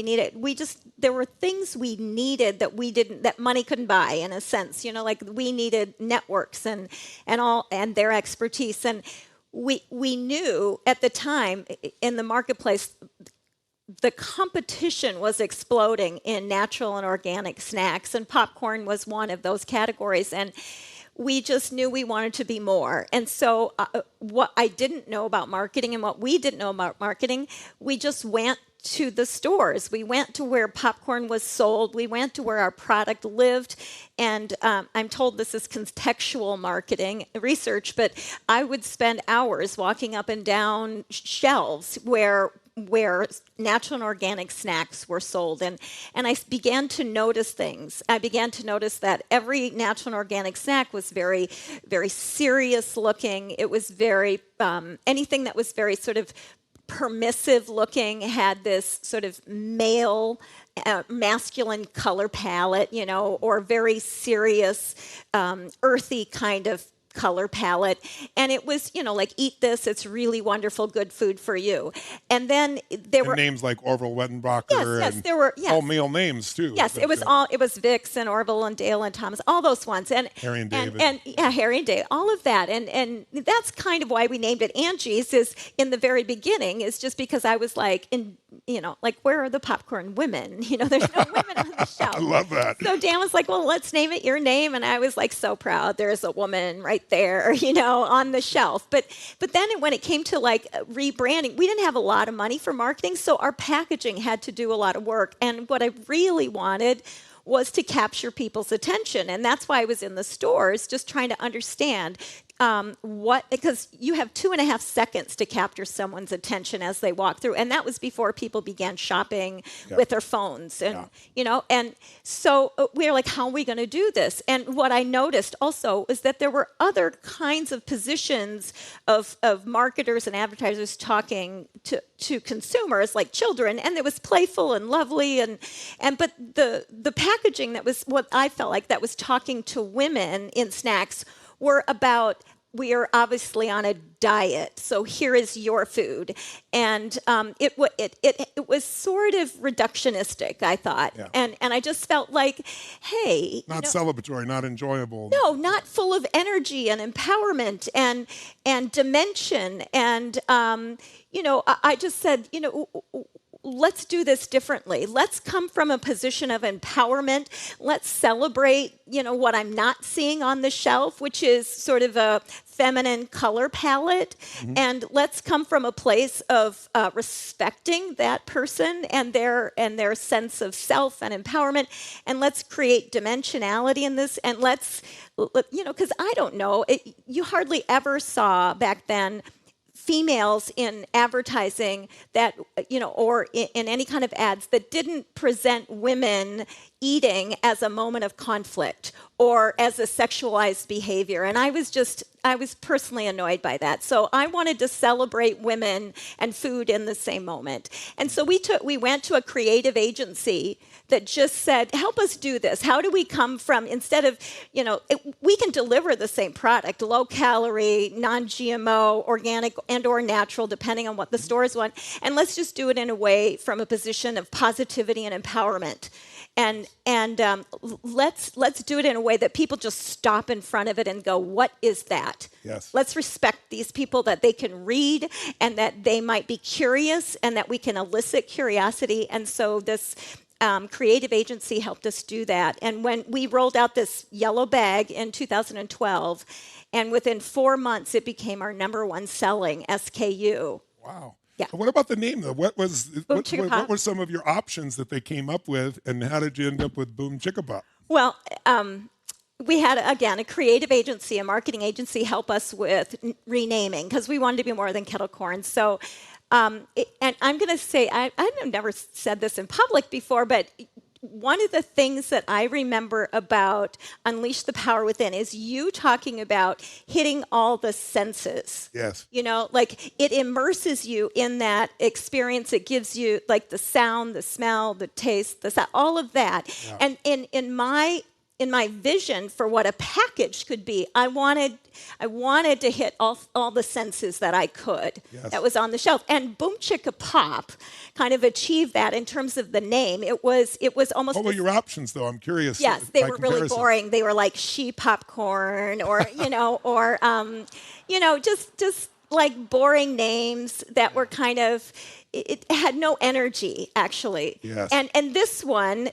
S3: There were things we needed that money couldn't buy, in a sense. Like, we needed networks and their expertise. And we knew at the time in the marketplace, the competition was exploding in natural and organic snacks, and popcorn was one of those categories. And we just knew we wanted to be more. And so what I didn't know about marketing and what we didn't know about marketing, we just went to the stores. We went to where popcorn was sold. We went to where our product lived. And I'm told this is contextual marketing research, but I would spend hours walking up and down shelves where natural and organic snacks were sold. And I began to notice things. I began to notice that every natural and organic snack was very, very serious looking. It was very, anything that was very sort of permissive looking had this sort of male, masculine color palette, or very serious, earthy kind of color palette. And it was, like, eat this, it's really wonderful, good food for you. And then there were
S2: names like Orville Redenbacher
S3: yes,
S2: and
S3: there were
S2: all male names too.
S3: Yes, it was Vicks and Orville and Dale and Thomas, all those ones. And
S2: Harry and David.
S3: And Harry and David, all of that. And that's kind of why we named it Angie's, is in the very beginning, is just because I was like, where are the popcorn women? There's no women on the shelf.
S2: I love that.
S3: So Dan was like, well, let's name it your name. And I was like, so proud. There's a woman right there, on the shelf. But then when it came to like rebranding, we didn't have a lot of money for marketing. So our packaging had to do a lot of work. And what I really wanted was to capture people's attention. And that's why I was in the stores just trying to understand because you have 2.5 seconds to capture someone's attention as they walk through. And that was before people began shopping with their phones. And, and so we were like, how are we going to do this? And what I noticed also is that there were other kinds of positions of marketers and advertisers talking to consumers, like children, and it was playful and lovely, but the packaging that was what I felt like that was talking to women in snacks were about, we are obviously on a diet, so here is your food. And it was sort of reductionistic, I thought. Yeah. And I just felt like, hey.
S2: Not celebratory, not enjoyable.
S3: No, not full of energy and empowerment and dimension. And, I just said, let's do this differently. Let's come from a position of empowerment. Let's celebrate, what I'm not seeing on the shelf, which is sort of a feminine color palette. Mm-hmm. And let's come from a place of respecting that person and their sense of self and empowerment. And let's create dimensionality in this. And let's, because I don't know, you hardly ever saw back then females in advertising that, or in any kind of ads that didn't present women eating as a moment of conflict or as a sexualized behavior. And I was personally annoyed by that. So I wanted to celebrate women and food in the same moment. And so we went to a creative agency that just said, help us do this. How do we come from, instead of, we can deliver the same product, low calorie, non-GMO, organic and or natural, depending on what the stores want. And let's just do it in a way from a position of positivity and empowerment. And let's do it in a way that people just stop in front of it and go, what is that?
S2: Yes.
S3: Let's respect these people, that they can read and that they might be curious and that we can elicit curiosity. And so this creative agency helped us do that. And when we rolled out this yellow bag in 2012, and within 4 months, it became our #1 selling SKU.
S2: Wow.
S3: Yeah.
S2: What about the name, though? What were some of your options that they came up with, and how did you end up with Boom Chicka Pop?
S3: Well, we had, again, a creative agency, a marketing agency help us with renaming, because we wanted to be more than kettle corn. So, and I'm going to say, I've never said this in public before, but one of the things that I remember about Unleash the Power Within is you talking about hitting all the senses.
S2: Yes.
S3: You know, like it immerses you in that experience. It gives you like the sound, the smell, the taste, the sound, all of that.
S2: Yeah.
S3: And in my vision for what a package could be, I wanted to hit all the senses that I could.
S2: Yes.
S3: That was on the shelf. And Boom Chicka Pop kind of achieved that in terms of the name. It was almost.
S2: What were your options, though? I'm curious.
S3: Yes, they
S2: by
S3: were really
S2: comparison.
S3: boring. They were like she popcorn, or just like boring names that were kind of. It had no energy, actually.
S2: Yes.
S3: And this one,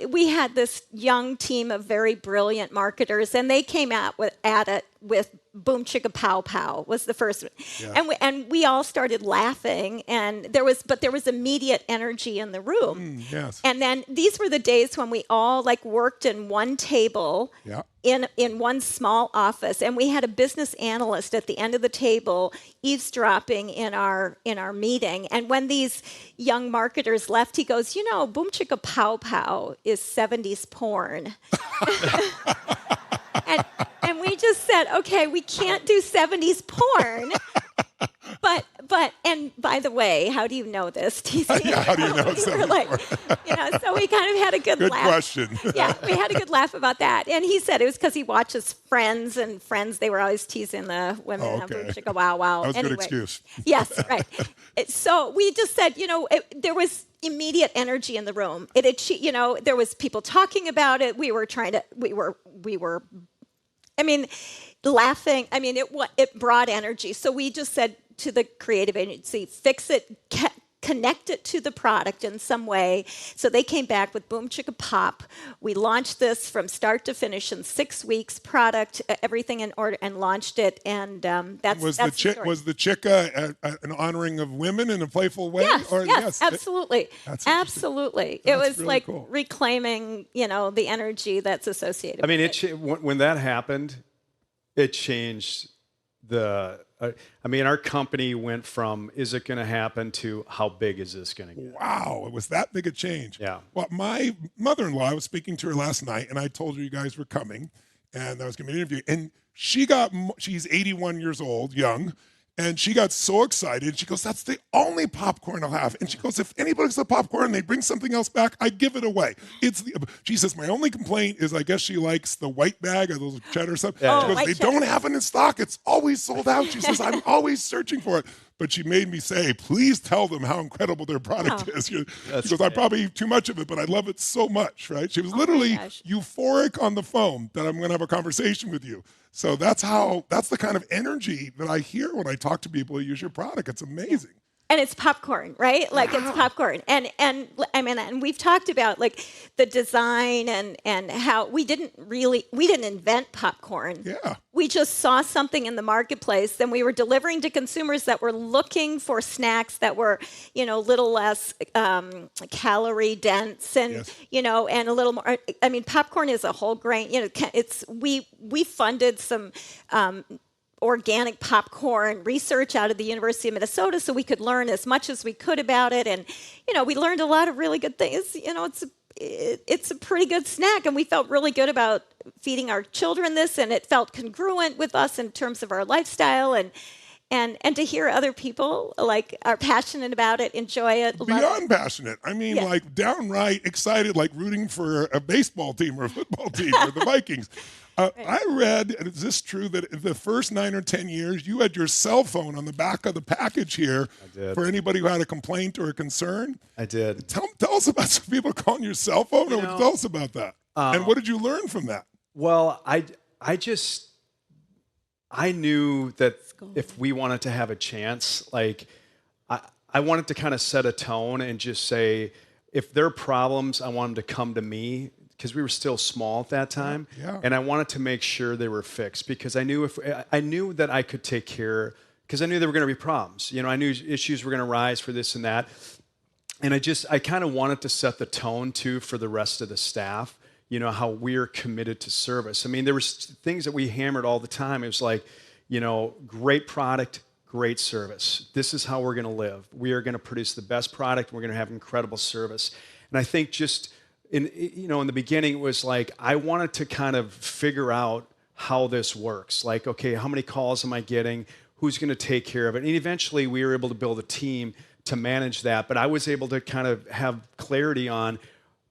S3: we had this young team of very brilliant marketers, and they came at it with Boom Chicka Pow Pow was the first one.
S2: Yeah.
S3: And we all started laughing, and there was immediate energy in the room.
S2: Yes.
S3: And then these were the days when we all like worked in one table.
S2: Yeah.
S3: In one small office, and we had a business analyst at the end of the table eavesdropping in our meeting. And when these young marketers left, he goes, Boom Chicka Pow Pow is 70s porn. and we just said, okay, we can't do 70s porn. But and by the way, how do you know this, TC?
S2: Yeah, how do you know it's
S3: we were like, so we kind of had a good laugh.
S2: Question.
S3: Yeah, we had a good laugh about that. And he said it was because he watches Friends, and Friends, they were always teasing the women of Boom Chicka Wow Wow.
S2: That was
S3: anyway.
S2: a good excuse.
S3: Yes, right. So we just said, there was immediate energy in the room. There was people talking about it. We were laughing. It brought energy. So we just said to the creative agency, fix it, connect it to the product in some way. So they came back with Boom Chicka Pop. We launched this from start to finish in 6 weeks, product, everything in order, and launched it. And that's
S2: was
S3: the
S2: the
S3: story.
S2: was the Chicka an honoring of women in a playful way?
S3: Yes, absolutely. Absolutely. It was
S2: really
S3: like
S2: cool.
S3: reclaiming, the energy that's associated with it.
S1: When that happened, it changed our company went from is it going to happen to how big is this going to get?
S2: Wow, it was that big a change.
S1: Yeah.
S2: Well, my mother-in-law, I was speaking to her last night, and I told her you guys were coming, and I was going to be interview, and she's 81 years old, young, and she got so excited. She goes, "That's the only popcorn I'll have." And she goes, "If anybody gets the popcorn and they bring something else back, I give it away." She says, "My only complaint is I guess she likes the white bag or those cheddar stuff."
S1: Yeah.
S2: She goes,
S3: White
S2: "They
S3: cheddar.
S2: don't have it in stock. It's always sold out." She says, "I'm always searching for it." But she made me say, "Please tell them how incredible their product is." She goes, "I probably eat too much of it, but I love it so much." Right? She was literally euphoric on the phone that I'm going to have a conversation with you. So that's the kind of energy that I hear when I talk to people who use your product. It's amazing.
S3: And it's popcorn, right? Like it's popcorn. And we've talked about like the design and how we didn't invent popcorn.
S2: Yeah.
S3: We just saw something in the marketplace, and we were delivering to consumers that were looking for snacks that were, a little less calorie dense and, and a little more. Popcorn is a whole grain. We funded some organic popcorn research out of the University of Minnesota so we could learn as much as we could about it. And, we learned a lot of really good things. It's a pretty good snack, and we felt really good about feeding our children this, and it felt congruent with us in terms of our lifestyle, and to hear other people like are passionate about it, enjoy it.
S2: Beyond passionate. Like downright excited, like rooting for a baseball team or a football team or the Vikings. I read, and is this true, that the first 9 or 10 years, you had your cell phone on the back of the package here for anybody who had a complaint or a concern?
S1: I did.
S2: Tell us about some people calling your cell phone. Tell us about that. And what did you learn from that?
S1: Well, I knew that if we wanted to have a chance, like I wanted to kind of set a tone and just say, if there are problems, I want them to come to me, because we were still small at that time.
S2: Yeah.
S1: And I wanted to make sure they were fixed, because I knew that I could take care, because I knew there were going to be problems. I knew issues were going to rise for this and that. And I kind of wanted to set the tone too for the rest of the staff, how we're committed to service. There was things that we hammered all the time. It was like, great product, great service. This is how we're going to live. We are going to produce the best product. We're going to have incredible service. And I think just in the beginning, it was like I wanted to kind of figure out how this works. Like, okay, how many calls am I getting? Who's going to take care of it? And eventually, we were able to build a team to manage that. But I was able to kind of have clarity on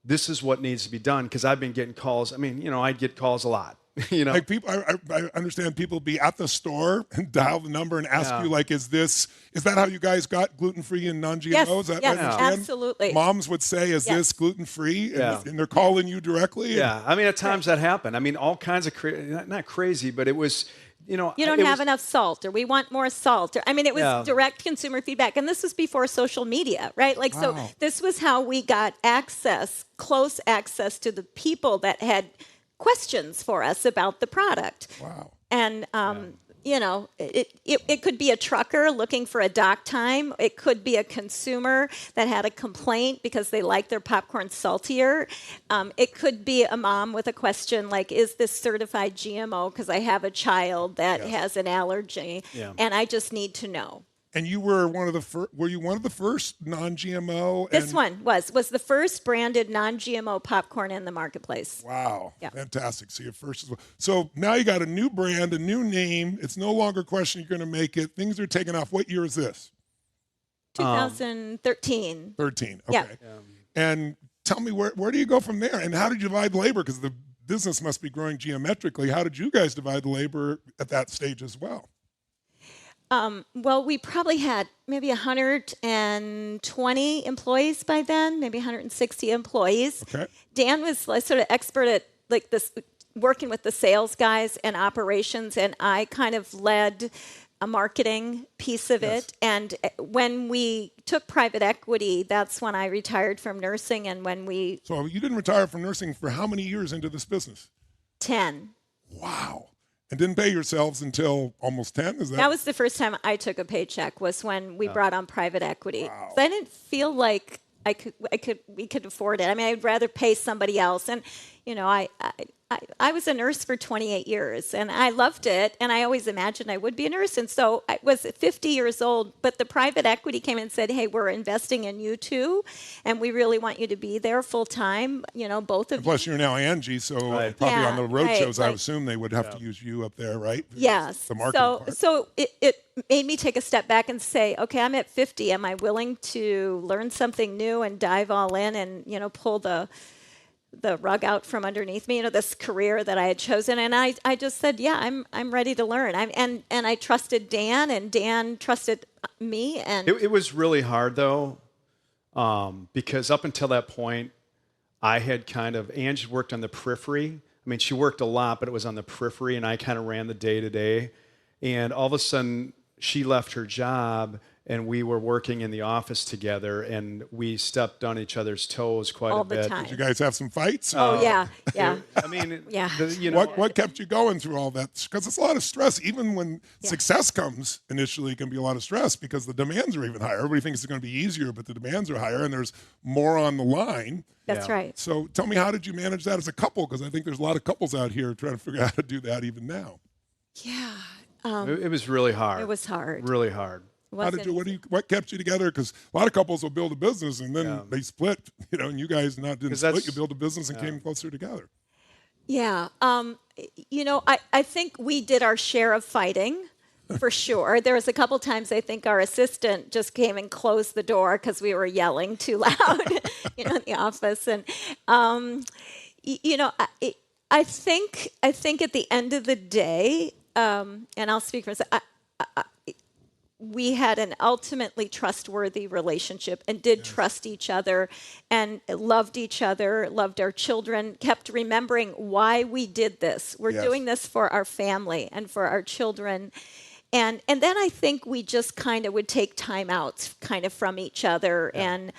S1: this is what needs to be done because I've been getting calls. I mean, I'd get calls a lot.
S2: Like people, I understand people be at the store and dial the number and ask you, like, is that how you guys got gluten-free and non-GMO?
S3: Yes,
S2: Is that
S3: yes,
S2: what I understand?
S3: absolutely.
S2: Moms would say, is this gluten-free? And they're calling you directly?
S1: Yeah, I mean, at times that happened. I mean, all kinds of, not crazy, but it was,
S3: you don't have enough salt, or we want more salt. Or, I mean, it was direct consumer feedback. And this was before social media, right? Like, so this was how we got close access to the people that had questions for us about the product.
S2: Wow.
S3: And, it could be a trucker looking for a dock time. It could be a consumer that had a complaint because they like their popcorn saltier. It could be a mom with a question like, is this certified GMO because I have a child that has an allergy and I just need to know.
S2: And you were one of the first. Were you one of the first non-GMO?
S3: This one was the first branded non-GMO popcorn in the marketplace.
S2: Wow, fantastic! So you're first as well. So now you got a new brand, a new name. It's no longer a question you're going to make it. Things are taking off. What year is this?
S3: 2013.
S2: 13. Okay. And tell me where do you go from there? And how did you divide labor? Because the business must be growing geometrically. How did you guys divide the labor at that stage as well?
S3: Well, we probably had maybe 120 employees by then, maybe 160 employees.
S2: Okay.
S3: Dan was sort of expert at like this, working with the sales guys and operations, and I kind of led a marketing piece of it. And when we took private equity, that's when I retired from nursing, and when we...
S2: So you didn't retire from nursing for how many years into this business?
S3: 10.
S2: Wow. And didn't pay yourselves until almost 10? Is that?
S3: That was the first time I took a paycheck, was when we brought on private equity.
S2: Wow.
S3: So I didn't feel like we could afford it. I mean, I'd rather pay somebody else. And, I was a nurse for 28 years, and I loved it, and I always imagined I would be a nurse. And so I was 50 years old, but the private equity came and said, hey, we're investing in you too, and we really want you to be there full time, both of you.
S2: Plus, you're now Angie, so probably on the road shows, I assume they would have to use you up there, right?
S3: Yes.
S2: The marketing part.
S3: So it made me take a step back and say, okay, I'm at 50. Am I willing to learn something new and dive all in and, pull the rug out from underneath me, this career that I had chosen? And I just said, yeah, I'm ready to learn. And I trusted Dan, and Dan trusted me. And
S1: it was really hard though, because up until that point, I had Angie worked on the periphery. I mean, she worked a lot, but it was on the periphery, and I kind of ran the day to day. And all of a sudden, she left her job, and we were working in the office together, and we stepped on each other's toes quite
S3: all
S1: a bit.
S3: the time.
S2: Did you guys have some fights?
S3: Oh, yeah.
S1: I mean,
S3: yeah.
S2: What kept you going through all that? Because it's a lot of stress. Even when success comes initially, it can be a lot of stress because the demands are even higher. Everybody thinks it's going to be easier, but the demands are higher, and there's more on the line.
S3: That's right.
S2: So tell me, how did you manage that as a couple? Because I think there's a lot of couples out here trying to figure out how to do that even now.
S3: Yeah.
S1: It was really hard.
S3: It was hard.
S1: Really hard.
S2: What kept you together? Because a lot of couples will build a business and then they split, and you guys didn't split. You built a business and came closer together.
S3: Yeah. I think we did our share of fighting, for sure. There was a couple times I think our assistant just came and closed the door because we were yelling too loud, in the office. And, I think at the end of the day, and I'll speak for myself, we had an ultimately trustworthy relationship and did trust each other and loved each other, loved our children, kept remembering why we did this. We're doing this for our family and for our children. And then I think we just kind of would take time outs kind of from each other and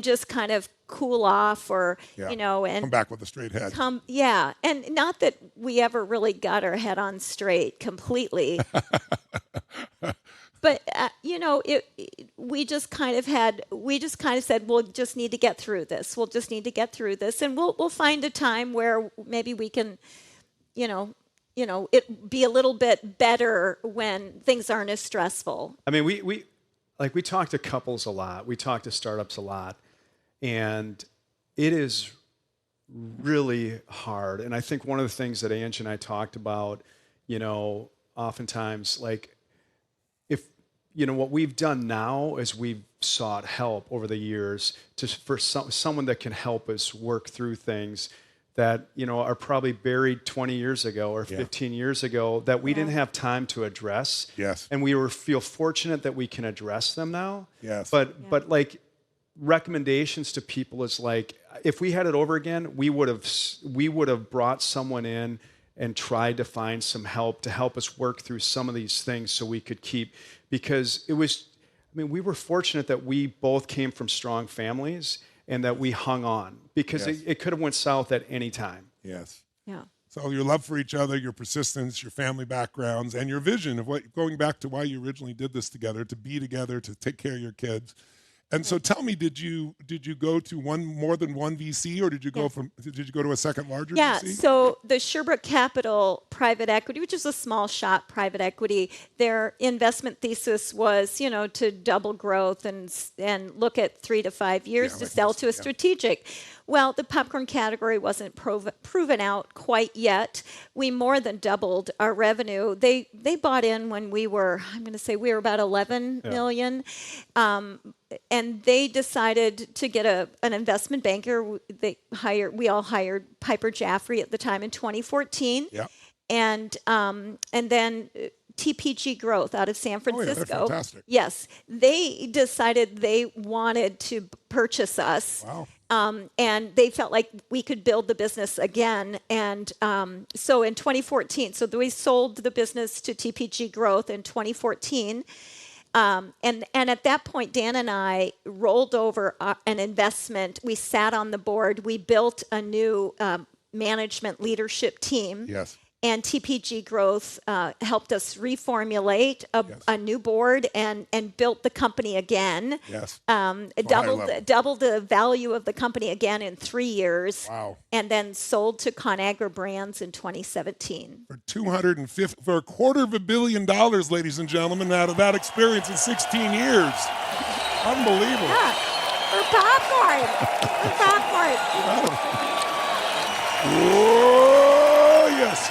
S3: just kind of cool off or, and
S2: come back with a straight head.
S3: And not that we ever really got our head on straight completely. But, we just kind of said, we'll just need to get through this. We'll just need to get through this. And we'll find a time where maybe we can, it be a little bit better when things aren't as stressful.
S1: I mean, we talk to couples a lot. We talk to startups a lot. And it is really hard. And I think one of the things that Ange and I talked about, oftentimes, like, if, what we've done now is we've sought help over the years for someone that can help us work through things that, are probably buried 20 years ago or 15 years ago that we didn't have time to address.
S2: Yes.
S1: And we feel fortunate that we can address them now.
S2: Yes.
S1: But like, recommendations to people is like, if we had it over again, we would have brought someone in and tried to find some help to help us work through some of these things so we could keep, because we were fortunate that we both came from strong families and that we hung on, because it could have went south at any time.
S2: Yes.
S3: Yeah.
S2: So your love for each other, your persistence, your family backgrounds, and your vision of going back to why you originally did this together, to be together, to take care of your kids. And so tell me, did you go to more than one VC, or did you go to a second larger VC?
S3: Yeah, so the Sherbrooke Capital Private Equity, which is a small shop private equity, their investment thesis was, to double growth and look at 3 to 5 years to sell to a strategic. Well, the popcorn category wasn't proven out quite yet. We more than doubled our revenue. They bought in when we were about 11 million. And they decided to get an investment banker. We all hired Piper Jaffray at the time in 2014.
S2: Yeah.
S3: And then TPG Growth out of San Francisco.
S2: Oh, yeah, they're fantastic.
S3: Yes. They decided they wanted to purchase us.
S2: Wow.
S3: And they felt like we could build the business again. And so in 2014, we sold the business to TPG Growth in 2014. And at that point, Dan and I rolled over an investment. We sat on the board. We built a new management leadership team.
S2: Yes.
S3: And TPG Growth helped us reformulate a new board and built the company again.
S2: Yes.
S3: Doubled the value of the company again in 3 years.
S2: Wow.
S3: And then sold to ConAgra Brands in 2017.
S2: For $250 million, ladies and gentlemen, out of that experience in 16 years. Unbelievable.
S3: Yeah. For popcorn.
S2: Oh, yes.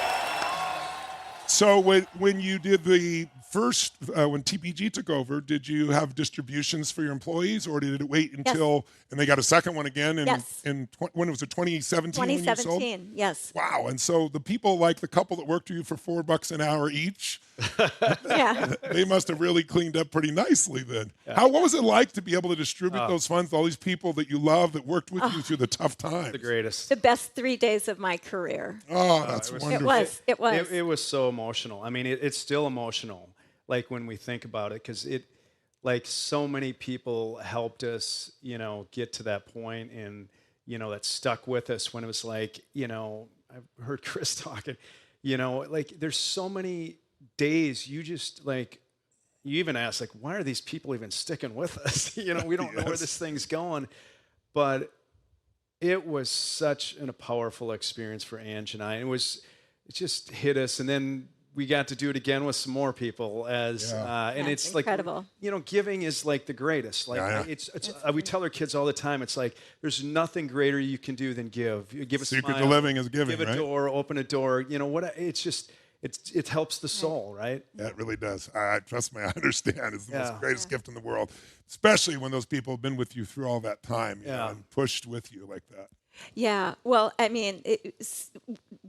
S2: So when you did the first, when TPG took over, did you have distributions for your employees, or did it wait until, and they got a second one again when was it, 2017?
S3: 2017, yes.
S2: Wow. And so the people, like the couple that worked for you for $4 an hour each, they must have really cleaned up pretty nicely then. Yeah. What was it like to be able to distribute those funds to all these people that you love, that worked with you through the tough times?
S1: The greatest.
S3: The best 3 days of my career.
S2: Oh, that's wonderful.
S3: It was.
S1: It was so emotional. It's still emotional, like, when we think about it, because so many people helped us, get to that point, and, that stuck with us when it was like, I've heard Chris talking, there's so many days you just, you even ask, why are these people even sticking with us? We don't know where this thing's going. But it was such a powerful experience for Ange and I. It just hit us, and then we got to do it again with some more people and it's
S3: incredible.
S1: Giving is like the greatest. We tell our kids all the time, it's like, there's nothing greater you can do than give. You give a
S2: secret
S1: smile,
S2: to living is giving,
S1: give a door, open a door. It's just, it helps the soul, right?
S2: Yeah, it really does. Trust me, I understand. It's the most greatest gift in the world, especially when those people have been with you through all that time, and pushed with you like that.
S3: Yeah, well,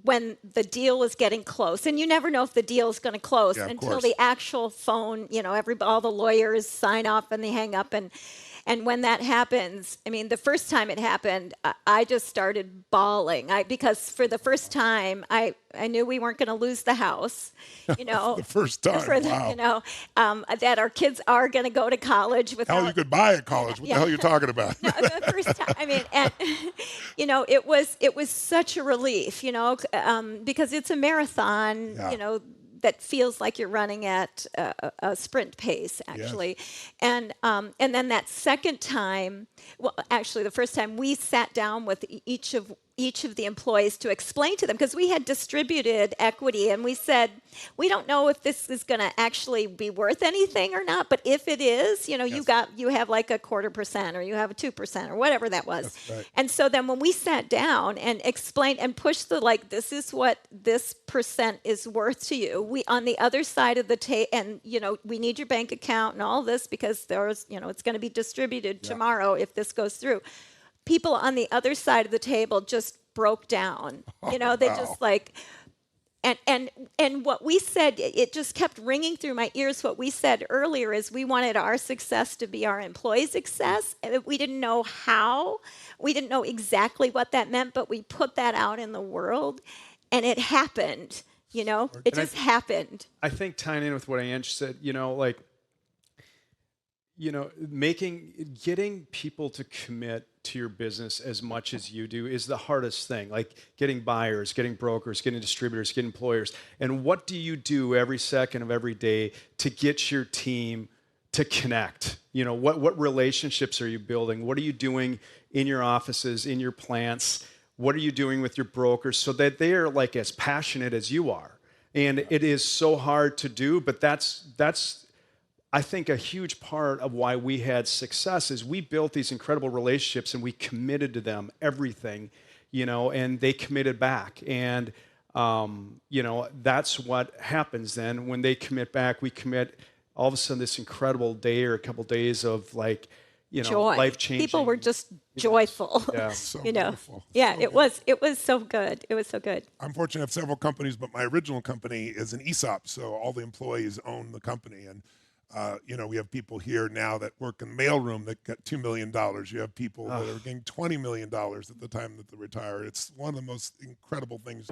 S3: when the deal was getting close, and you never know if the deal is going to close until the actual phone, all the lawyers sign off and they hang up, and when that happens, the first time it happened, I just started bawling. Because for the first time, I knew we weren't going to lose the house.
S2: The first time, wow.
S3: That our kids are going to go to college without.
S2: Hell, you could buy a college. What the hell are you talking about?
S3: No, the first time. And it was such a relief. Because it's a marathon. That feels like you're running at a sprint pace, actually. Yes. And then that second time, well, actually, the first time we sat down with each each of the employees to explain to them, because we had distributed equity, and we said, we don't know if this is going to actually be worth anything or not, but if it is, you know, you have like a 0.25% or you have a 2% or whatever that was.
S2: That's right.
S3: And so then when we sat down and explained and pushed this is what this percent is worth to you, we on the other side of the table, and you know, we need your bank account and all this, because there's, you know, it's going to be distributed tomorrow if this goes through. People on the other side of the table just broke down. You know, they just like, and what we said, it just kept ringing through my ears. What we said earlier is we wanted our success to be our employees' success. We didn't know how, we didn't know exactly what that meant, but we put that out in the world, and it happened. You know, it just happened.
S1: I think tying in with what Ange said, you know, like, you know, getting people to commit to your business as much as you do is the hardest thing. Like getting buyers, getting brokers, getting distributors, getting employers. And what do you do every second of every day to get your team to connect? You know, what relationships are you building? What are you doing in your offices, in your plants? What are you doing with your brokers so that they are like as passionate as you are? And it is so hard to do, but that's I think a huge part of why we had success is we built these incredible relationships and we committed to them everything, you know, and they committed back. And, you know, that's what happens then when they commit back. We commit all of a sudden this incredible day or a couple days of like, you know,
S3: joy.
S1: Life-changing.
S3: People were just joyful.
S1: Yeah.
S2: So
S3: you know,
S2: beautiful.
S3: yeah,
S2: So
S3: it was so good. It was so good.
S2: I'm fortunate to have several companies, but my original company is an ESOP, so all the employees own the company. And you know, we have people here now that work in the mailroom that get $2 million. You have people that are getting $20 million at the time that they retire. It's one of the most incredible things.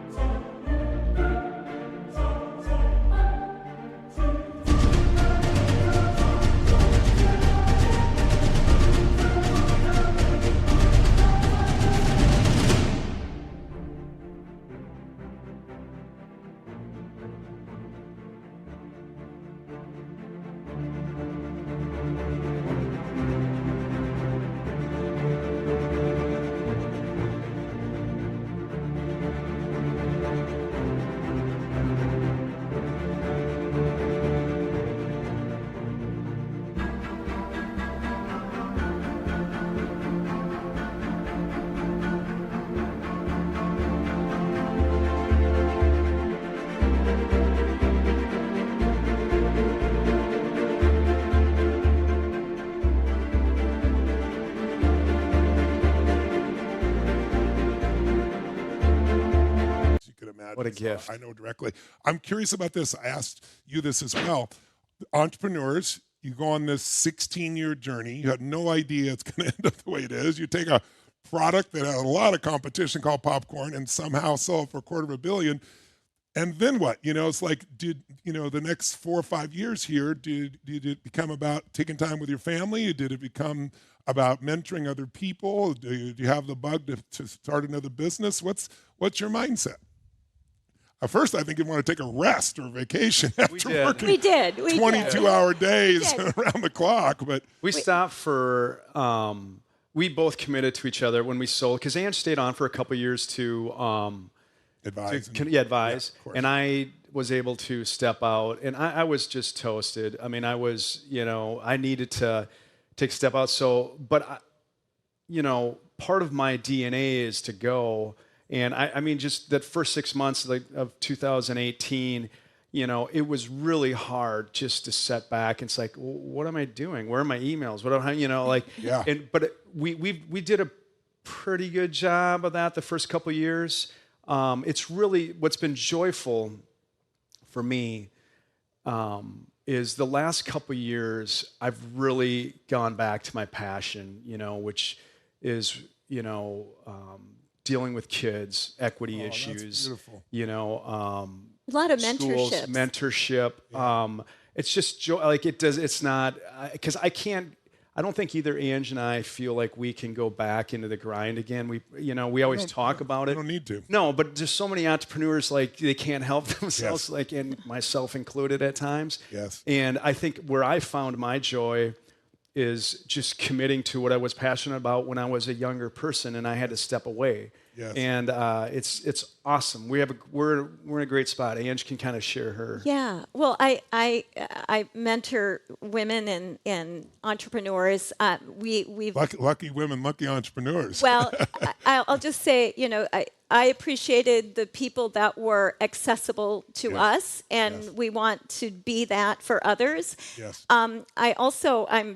S1: What a gift.
S2: I know directly. I'm curious about this. I asked you this as well. Entrepreneurs, you go on this 16-year journey. You have no idea it's going to end up the way it is. You take a product that has a lot of competition called popcorn and somehow sell it for $250 million. And then what? You know, it's like, did, you know, the next 4 or 5 years here, did it become about taking time with your family? Did it become about mentoring other people? Do you have the bug to start another business? What's your mindset? At first, I think you want to take a rest or a vacation after working
S3: We did.
S2: 22-hour days around the clock. But
S1: we stopped for, we both committed to each other when we sold, because Ange stayed on for a couple years to
S2: advise.
S1: Advise.
S2: Yeah,
S1: and I was able to step out, and I was just toasted. I mean, I was, you know, I needed to take a step out. So, but, you know, part of my DNA is to go. And I mean, just that first 6 months of 2018, you know, it was really hard just to set back. It's like, what am I doing? Where are my emails? What am I, you know, like,
S2: yeah.
S1: But we did a pretty good job of that the first couple of years. It's really what's been joyful for me is the last couple of years I've really gone back to my passion, you know, which is, you know, dealing with kids, equity issues, you know,
S3: a lot of
S1: schools, mentorship.
S2: Yeah.
S1: It's just like it does. It's not because I don't think either Ange and I feel like we can go back into the grind again. We always talk about it.
S2: You don't need to.
S1: No, but there's so many entrepreneurs like they can't help themselves, like, and myself included at times.
S2: Yes.
S1: And I think where I found my joy is just committing to what I was passionate about when I was a younger person and I had to step away.
S2: Yes.
S1: And it's awesome. We're in a great spot. Ange can kind of share her.
S3: Yeah. Well, I mentor women and entrepreneurs. We've
S2: Lucky women, lucky entrepreneurs.
S3: Well, I'll just say, I appreciated the people that were accessible to us, and we want to be that for others.
S2: Yes.
S3: I'm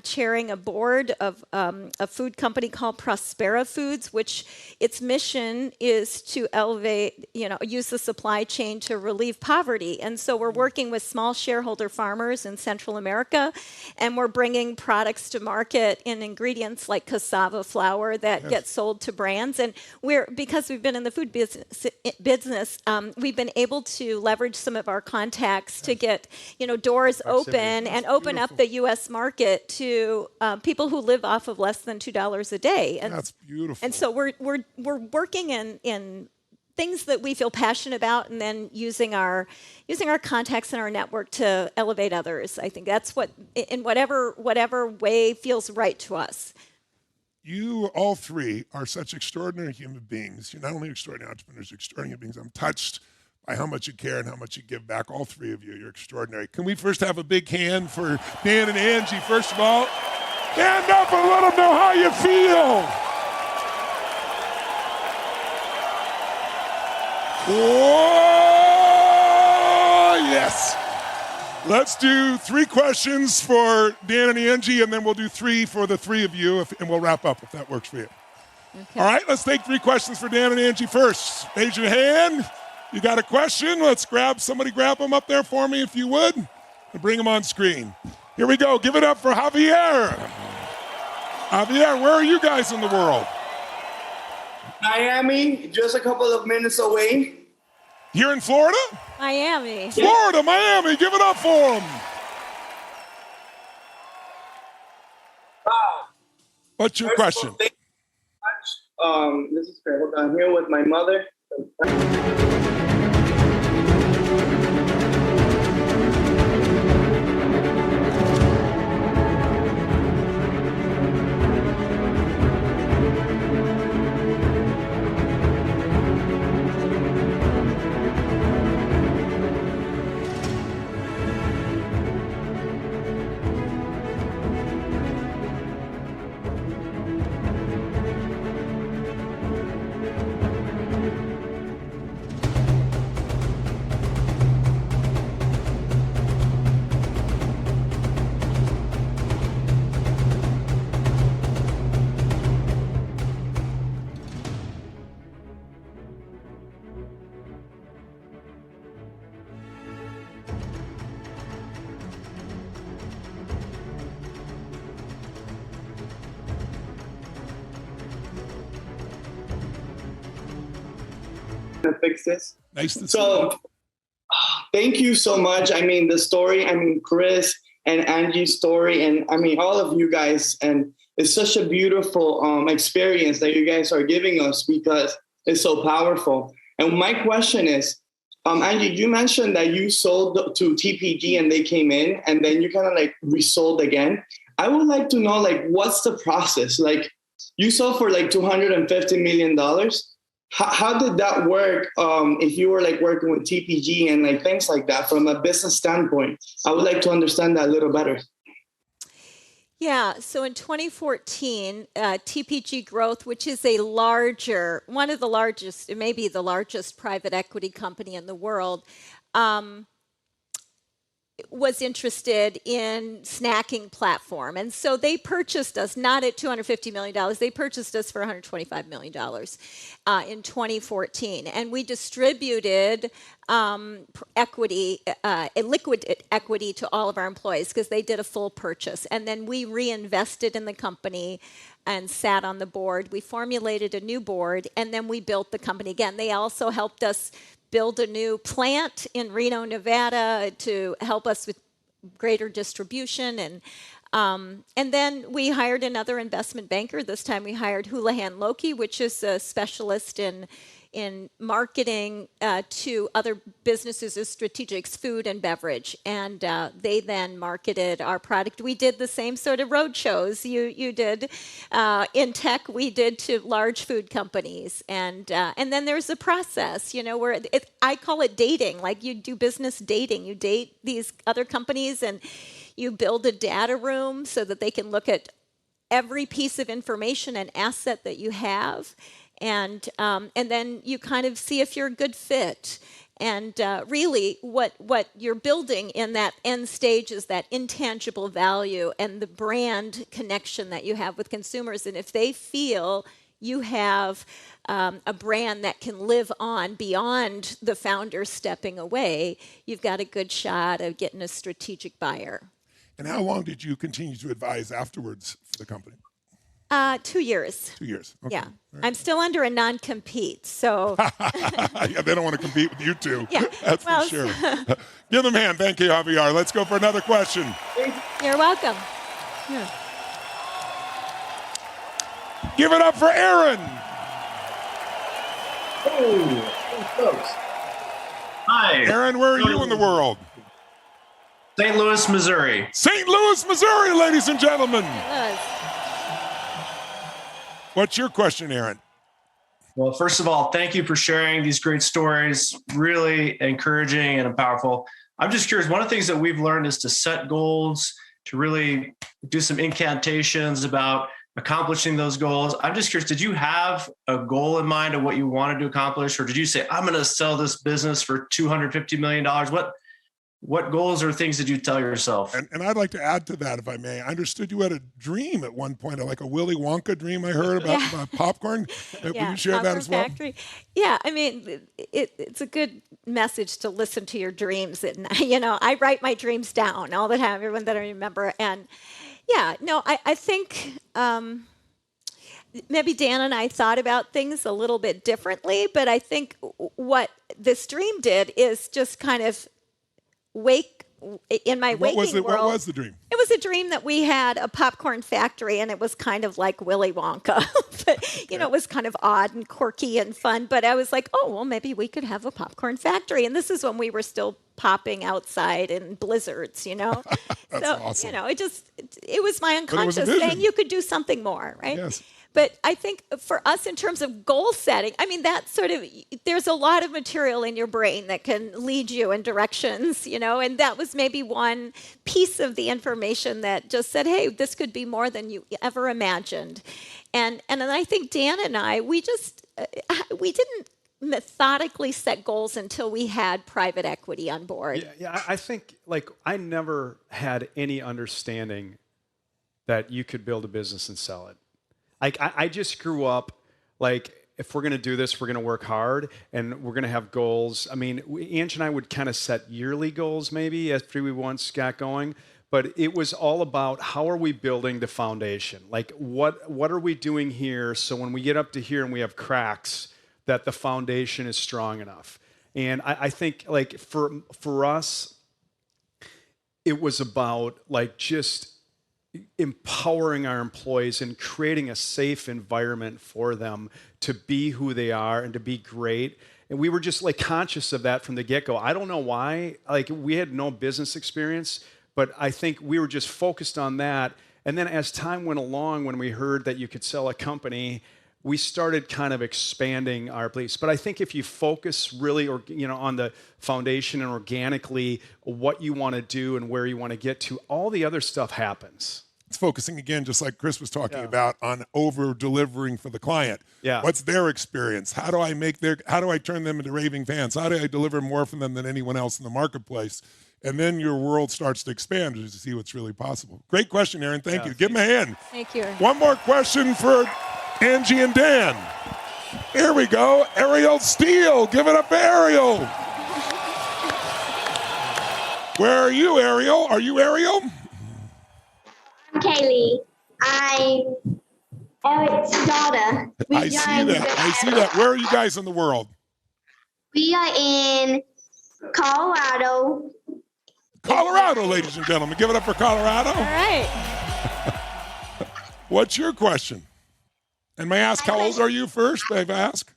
S3: chairing a board of a food company called Prospera Foods, which its mission is to elevate, use the supply chain to relieve poverty. And so we're working with small shareholder farmers in Central America, and we're bringing products to market in ingredients like cassava flour that get sold to brands. And because we've been in the food business, we've been able to leverage some of our contacts to get, doors open and open up the U.S. market to people who live off of less than $2 a day. And
S2: that's beautiful.
S3: And so we're working in things that we feel passionate about, and then using our contacts and our network to elevate others. I think that's what, in whatever way feels right to us.
S2: You all three are such extraordinary human beings. You're not only extraordinary entrepreneurs, you're extraordinary beings. I'm touched by how much you care and how much you give back. All three of you, you're extraordinary. Can we first have a big hand for Dan and Angie, first of all? Stand up and let them know how you feel. Oh, yes. Let's do 3 questions for Dan and Angie, and then we'll do 3 for the 3 of you, and we'll wrap up if that works for you.
S3: Okay.
S2: All right, let's take 3 questions for Dan and Angie first. Raise your hand. You got a question? Let's somebody grab them up there for me if you would, and bring them on screen. Here we go. Give it up for Javier. Javier, where are you guys in the world?
S4: Miami, just a couple of minutes away.
S2: Here in Florida?
S3: Miami.
S2: Florida, Miami, give it up for them. What's your question?
S4: All, thank you so much. This is great. Hold on. I'm here with my mother. To fix this.
S2: Nice to see you.
S4: So, thank you so much. I mean, the story, Chris and Angie's story, and all of you guys, and it's such a beautiful experience that you guys are giving us because it's so powerful. And my question is, Angie, you mentioned that you sold to TPG and they came in, and then you kind of like resold again. I would like to know, like, what's the process? Like, you sold for like $250 million. How did that work if you were like working with TPG and like things like that from a business standpoint? I would like to understand that a little better.
S3: Yeah, so in 2014, TPG Growth, which is one of the largest, it may be the largest private equity company in the world, was interested in snacking platform. And so they purchased us, not at $250 million, they purchased us for $125 million in 2014. And we distributed liquid equity to all of our employees because they did a full purchase. And then we reinvested in the company and sat on the board. We formulated a new board, and then we built the company again. They also helped us build a new plant in Reno, Nevada to help us with greater distribution. And then we hired another investment banker. This time we hired Houlihan Lokey, which is a specialist in in marketing to other businesses as strategics, food and beverage, and they then marketed our product. We did the same sort of road shows you did in tech. We did to large food companies, and then there's a process, where I call it dating. Like you do business dating. You date these other companies, and you build a data room so that they can look at every piece of information and asset that you have, and then you kind of see if you're a good fit. And really, what you're building in that end stage is that intangible value and the brand connection that you have with consumers. And if they feel you have a brand that can live on beyond the founder stepping away, you've got a good shot of getting a strategic buyer.
S2: And how long did you continue to advise afterwards for the company?
S3: 2 years.
S2: 2 years. Okay.
S3: Yeah.
S2: Right.
S3: I'm still under a non-compete, so.
S2: Yeah, they don't want to compete with you two.
S3: Yeah.
S2: That's for sure. Give them a hand. Thank you, Javier. Let's go for another question.
S3: You're welcome.
S2: Yeah. Give it up for Aaron.
S5: Hey, folks. Hi.
S2: Aaron, where are you in the world?
S5: St. Louis, Missouri.
S2: St. Louis, Missouri, ladies and gentlemen. What's your question, Aaron?
S5: Well, first of all, thank you for sharing these great stories. Really encouraging and powerful. I'm just curious, one of the things that we've learned is to set goals, to really do some incantations about accomplishing those goals. I'm just curious, did you have a goal in mind of what you wanted to accomplish? Or did you say, I'm going to sell this business for $250 million? What goals or things did you tell yourself?
S2: And I'd like to add to that, if I may. I understood you had a dream at one point, like a Willy Wonka dream I heard about popcorn. Will you share that as well?
S3: Factory. Yeah, I mean, it's a good message to listen to your dreams. And, I write my dreams down all the time, everyone that I remember. And yeah, no, I think maybe Dan and I thought about things a little bit differently, but I think what this dream did is just kind of in my waking world.
S2: What was the dream?
S3: It was a dream that we had a popcorn factory, and it was kind of like Willy Wonka. But, it was kind of odd and quirky and fun. But I was like, oh, well, maybe we could have a popcorn factory. And this is when we were still popping outside in blizzards,
S2: That's
S3: so,
S2: awesome.
S3: It was my unconscious saying you could do something more, right?
S2: Yes.
S3: But I think for us, in terms of goal setting, I mean, there's a lot of material in your brain that can lead you in directions, and that was maybe one piece of the information that just said, hey, this could be more than you ever imagined. And then I think Dan and I, we didn't methodically set goals until we had private equity on board.
S1: Yeah, I think, I never had any understanding that you could build a business and sell it. I just grew up, if we're going to do this, we're going to work hard and we're going to have goals. I mean, Ange and I would kind of set yearly goals maybe after we once got going, but it was all about how are we building the foundation? What are we doing here so when we get up to here and we have cracks, that the foundation is strong enough? And I think, for us, it was about, just empowering our employees and creating a safe environment for them to be who they are and to be great. And we were just conscious of that from the get-go. I don't know why. We had no business experience, but I think we were just focused on that. And then as time went along, when we heard that you could sell a company, we started kind of expanding our beliefs. But I think if you focus really on the foundation and organically what you want to do and where you want to get to, all the other stuff happens.
S2: It's focusing again, just like Chris was talking about, on over-delivering for the client.
S1: Yeah.
S2: What's their experience? How do I turn them into raving fans? How do I deliver more for them than anyone else in the marketplace? And then your world starts to expand as you see what's really possible. Great question, Aaron. Thank you. Give him a hand.
S3: Thank you.
S2: One more question for Angie and Dan. Here we go. Ariel Steele. Give it up for Ariel. Where are you, Ariel? Are you Ariel?
S6: I'm Kaylee. I'm Eric's daughter.
S2: I see that. Where are you guys in the world?
S6: We are in Colorado.
S2: Colorado, ladies and gentlemen. Give it up for Colorado.
S3: All right.
S2: What's your question? And may I ask, how old are you first, may I ask?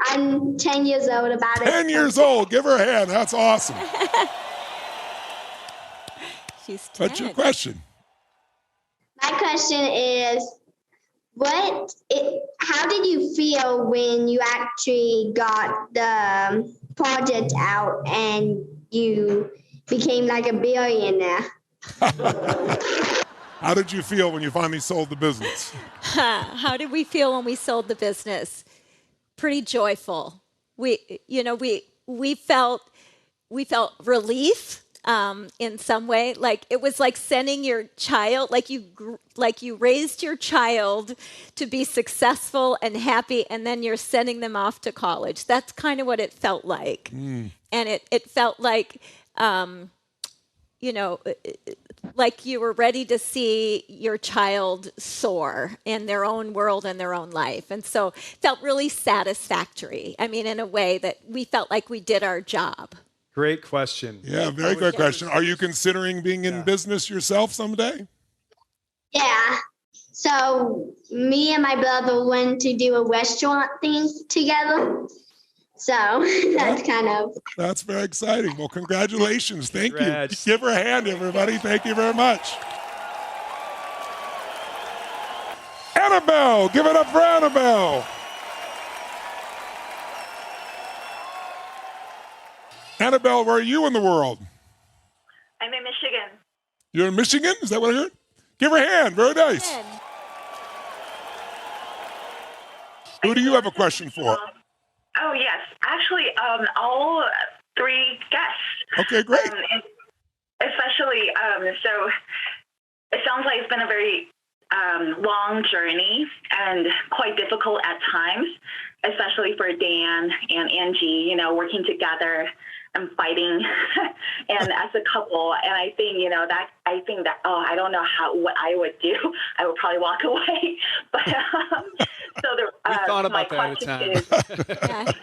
S6: I'm 10 years old about it.
S2: 10 years old. Give her a hand. That's awesome.
S3: She's 10.
S2: What's your question?
S6: My question is, how did you feel when you actually got the project out and you became like a billionaire?
S2: How did you feel when you finally sold the business?
S3: How did we feel when we sold the business? Pretty joyful. We felt relief in some way. Like it was like sending your child, like you raised your child to be successful and happy, and then you're sending them off to college. That's kind of what it felt like, and it felt like. Like you were ready to see your child soar in their own world and their own life. And so felt really satisfactory. I mean, in a way that we felt like we did our job.
S1: Great question.
S2: Yeah, very good question. Are you considering being in business yourself someday?
S6: Yeah. So me and my brother went to do a restaurant thing together. So
S2: That's very exciting. Well, congratulations. Thank
S1: Congrats.
S2: you. Give her a hand, everybody. Thank you very much. Annabelle. Give it up for Annabelle. Annabelle, where are you in the world?
S7: I'm in Michigan.
S2: You're in Michigan? Is that what I heard? Give her a hand. Very nice. Who do you have a question for?
S7: Oh, yes. Actually, all three guests.
S2: Okay, great.
S7: Especially, so it sounds like it's been a very long journey and quite difficult at times, especially for Dan and Angie, working together and fighting and as a couple. And I think, I don't know what I would do. I would probably walk away. But so
S1: we thought about that at a time.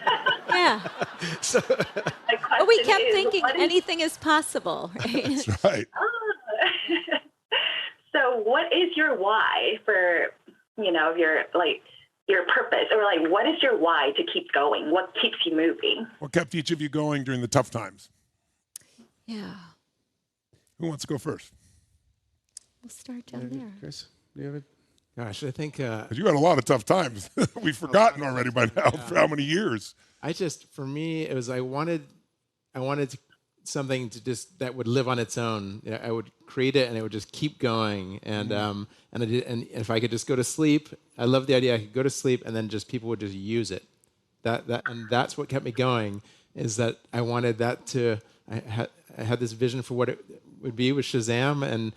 S3: Yeah.
S1: So,
S3: but we kept thinking anything is possible. Right?
S2: That's right.
S7: So what is your why for, your purpose, or what is your why to keep going? What keeps you moving?
S2: What kept each of you going during the tough times?
S3: Yeah.
S2: Who wants to go first?
S3: We'll start down there.
S1: Chris, do you have it?
S8: Gosh, I think...
S2: 'Cause you had a lot of tough times. We've forgotten already by now for how many years.
S8: For me, it was I wanted something that would live on its own. I would create it and it would just keep going. And and if I could just go to sleep, I love the idea I could go to sleep and then just people would just use it. And that's what kept me going, is that I wanted that to. I had this vision for what it would be with Shazam, and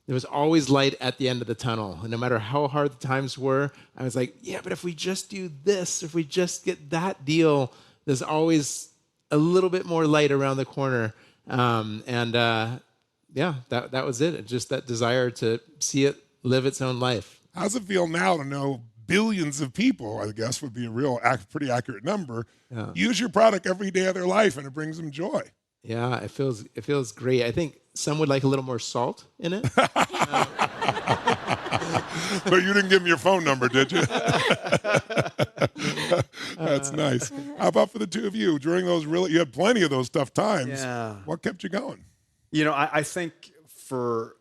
S8: there was always light at the end of the tunnel. And no matter how hard the times were, I was like, yeah, but if we just do this, if we just get that deal, there's always a little bit more light around the corner. That was it. It's just that desire to see it live its own life.
S2: How's it feel now to know billions of people, I guess would be a pretty accurate number, use your product every day of their life and it brings them joy?
S8: Yeah, it feels great. I think some would like a little more salt in it.
S2: But you didn't give them your phone number, did you? That's nice. How about for the two of you? During those you had plenty of those tough times.
S1: Yeah.
S2: What kept you going?
S1: I think for,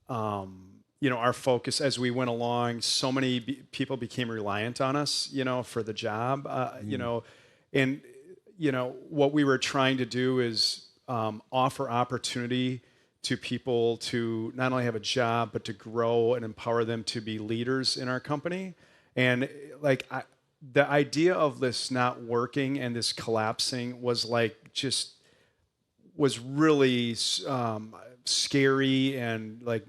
S1: our focus as we went along, so many people became reliant on us, for the job, and, what we were trying to do is offer opportunity to people to not only have a job, but to grow and empower them to be leaders in our company. And the idea of this not working and this collapsing was really scary and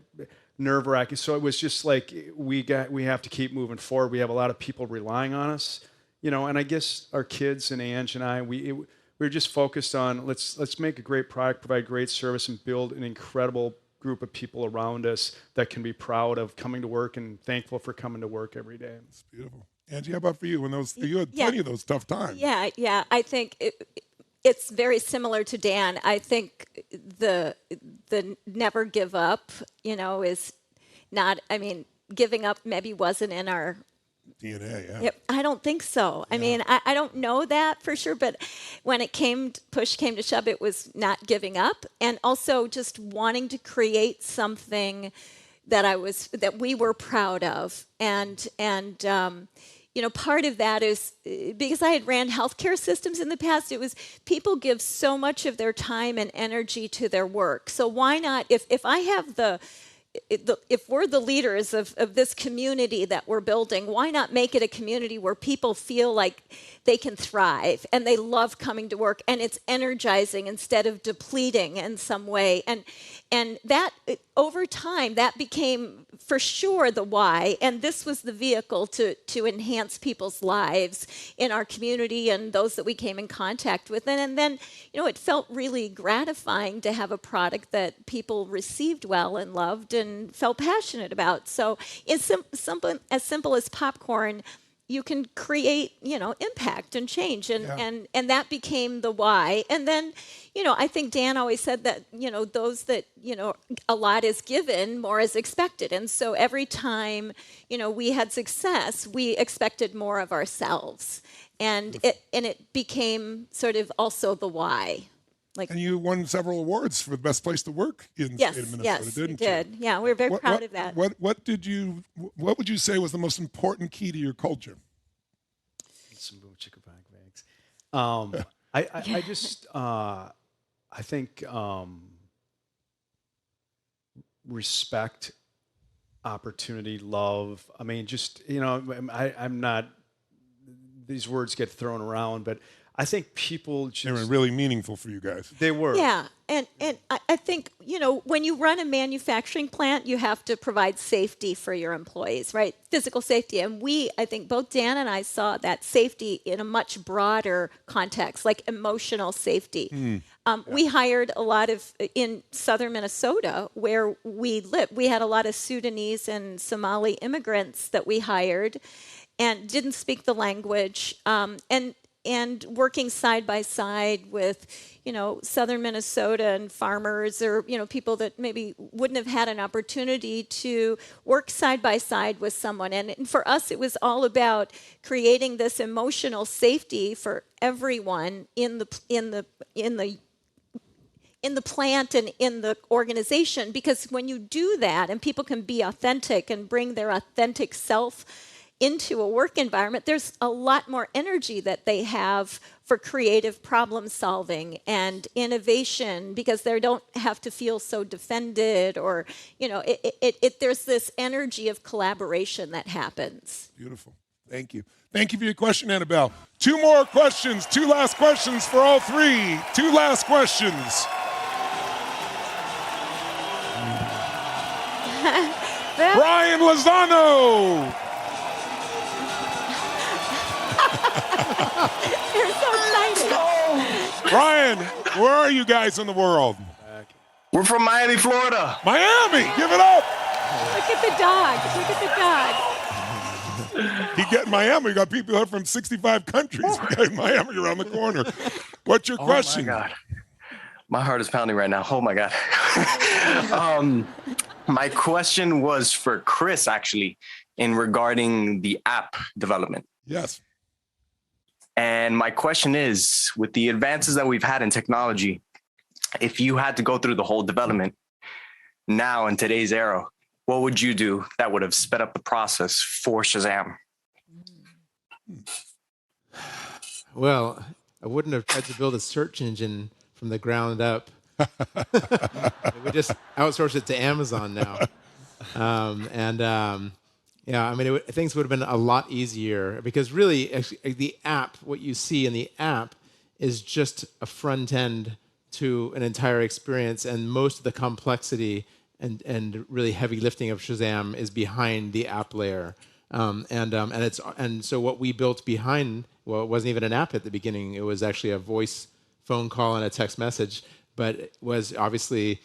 S1: nerve-wracking. So it was just we have to keep moving forward. We have a lot of people relying on us, and I guess our kids and Ange and I, we were just focused on let's make a great product, provide great service, and build an incredible group of people around us that can be proud of coming to work and thankful for coming to work every day.
S2: It's beautiful. Angie, how about for you? You had plenty of those tough times.
S3: Yeah. I think it's very similar to Dan. I think the never give up, is not. I mean, giving up maybe wasn't in our
S2: DNA, yeah.
S3: Yep, I don't think so. I mean, I don't know that for sure, but when push came to shove, it was not giving up, and also just wanting to create something that we were proud of, and part of that is because I had ran healthcare systems in the past. It was people give so much of their time and energy to their work, so why not? If I have if we're the leaders of this community that we're building, why not make it a community where people feel like they can thrive and they love coming to work and it's energizing instead of depleting in some way? And that over time, that became for sure the why. And this was the vehicle to enhance people's lives in our community and those that we came in contact with. And then, it felt really gratifying to have a product that people received well and loved and felt passionate about. So it's something as simple as popcorn. You can create, impact and change, and that became the why. And then, I think Dan always said that, those that, a lot is given, more is expected. And so every time, we had success, we expected more of ourselves, and it became sort of also the why.
S2: And you won several awards for the best place to work in the state of Minnesota, didn't you?
S3: Did. Yeah, we were very proud of that.
S2: What would you say was the most important key to your culture?
S1: Some Chicka bags. I think respect, opportunity, love. I mean, I'm not. These words get thrown around, but I think people just...
S2: They were really meaningful for you guys.
S1: They were.
S3: Yeah, and I think, when you run a manufacturing plant, you have to provide safety for your employees, right? Physical safety. And I think both Dan and I saw that safety in a much broader context, like emotional safety. We hired a lot in southern Minnesota where we live. We had a lot of Sudanese and Somali immigrants that we hired and didn't speak the language. And working side by side with, southern Minnesota and farmers or, people that maybe wouldn't have had an opportunity to work side by side with someone. And for us, it was all about creating this emotional safety for everyone in the plant and in the organization. Because when you do that and people can be authentic and bring their authentic self into a work environment, there's a lot more energy that they have for creative problem solving and innovation because they don't have to feel so defended or, there's this energy of collaboration that happens.
S2: Beautiful. Thank you. Thank you for your question, Annabelle. 2 more questions. 2 last questions for all 3. 2 last questions. Brian Lozano.
S3: They're so excited.
S2: Brian, where are you guys in the world?
S5: We're from Miami, Florida.
S2: Miami, give it up.
S3: Look at the dog. Look at the dog.
S2: You get Miami, you got people here from 65 countries. We got Miami around the corner. What's your question?
S5: Oh, my God. My heart is pounding right now. Oh, my God. My question was for Chris, actually, regarding the app development.
S2: Yes.
S5: And my question is, with the advances that we've had in technology, if you had to go through the whole development now in today's era, what would you do that would have sped up the process for Shazam?
S8: Well, I wouldn't have tried to build a search engine from the ground up. We just outsourced it to Amazon now. Things would have been a lot easier because really the app, what you see in the app is just a front end to an entire experience, and most of the complexity and really heavy lifting of Shazam is behind the app layer. So what we built behind, well, it wasn't even an app at the beginning. It was actually a voice phone call and a text message, but it was obviously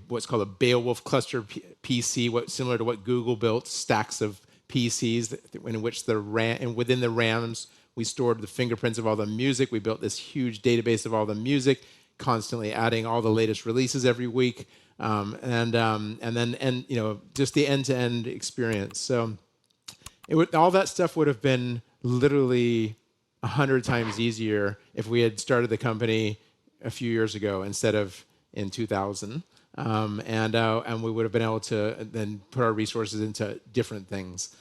S8: what's called a Beowulf cluster PC, similar to what Google built, stacks of PCs in which and within the RAMs we stored the fingerprints of all the music. We built this huge database of all the music, constantly adding all the latest releases every week, and just the end-to-end experience. So all that stuff would have been literally 100 times easier if we had started the company a few years ago instead of in 2000. And we would have been able to then put our resources into different things.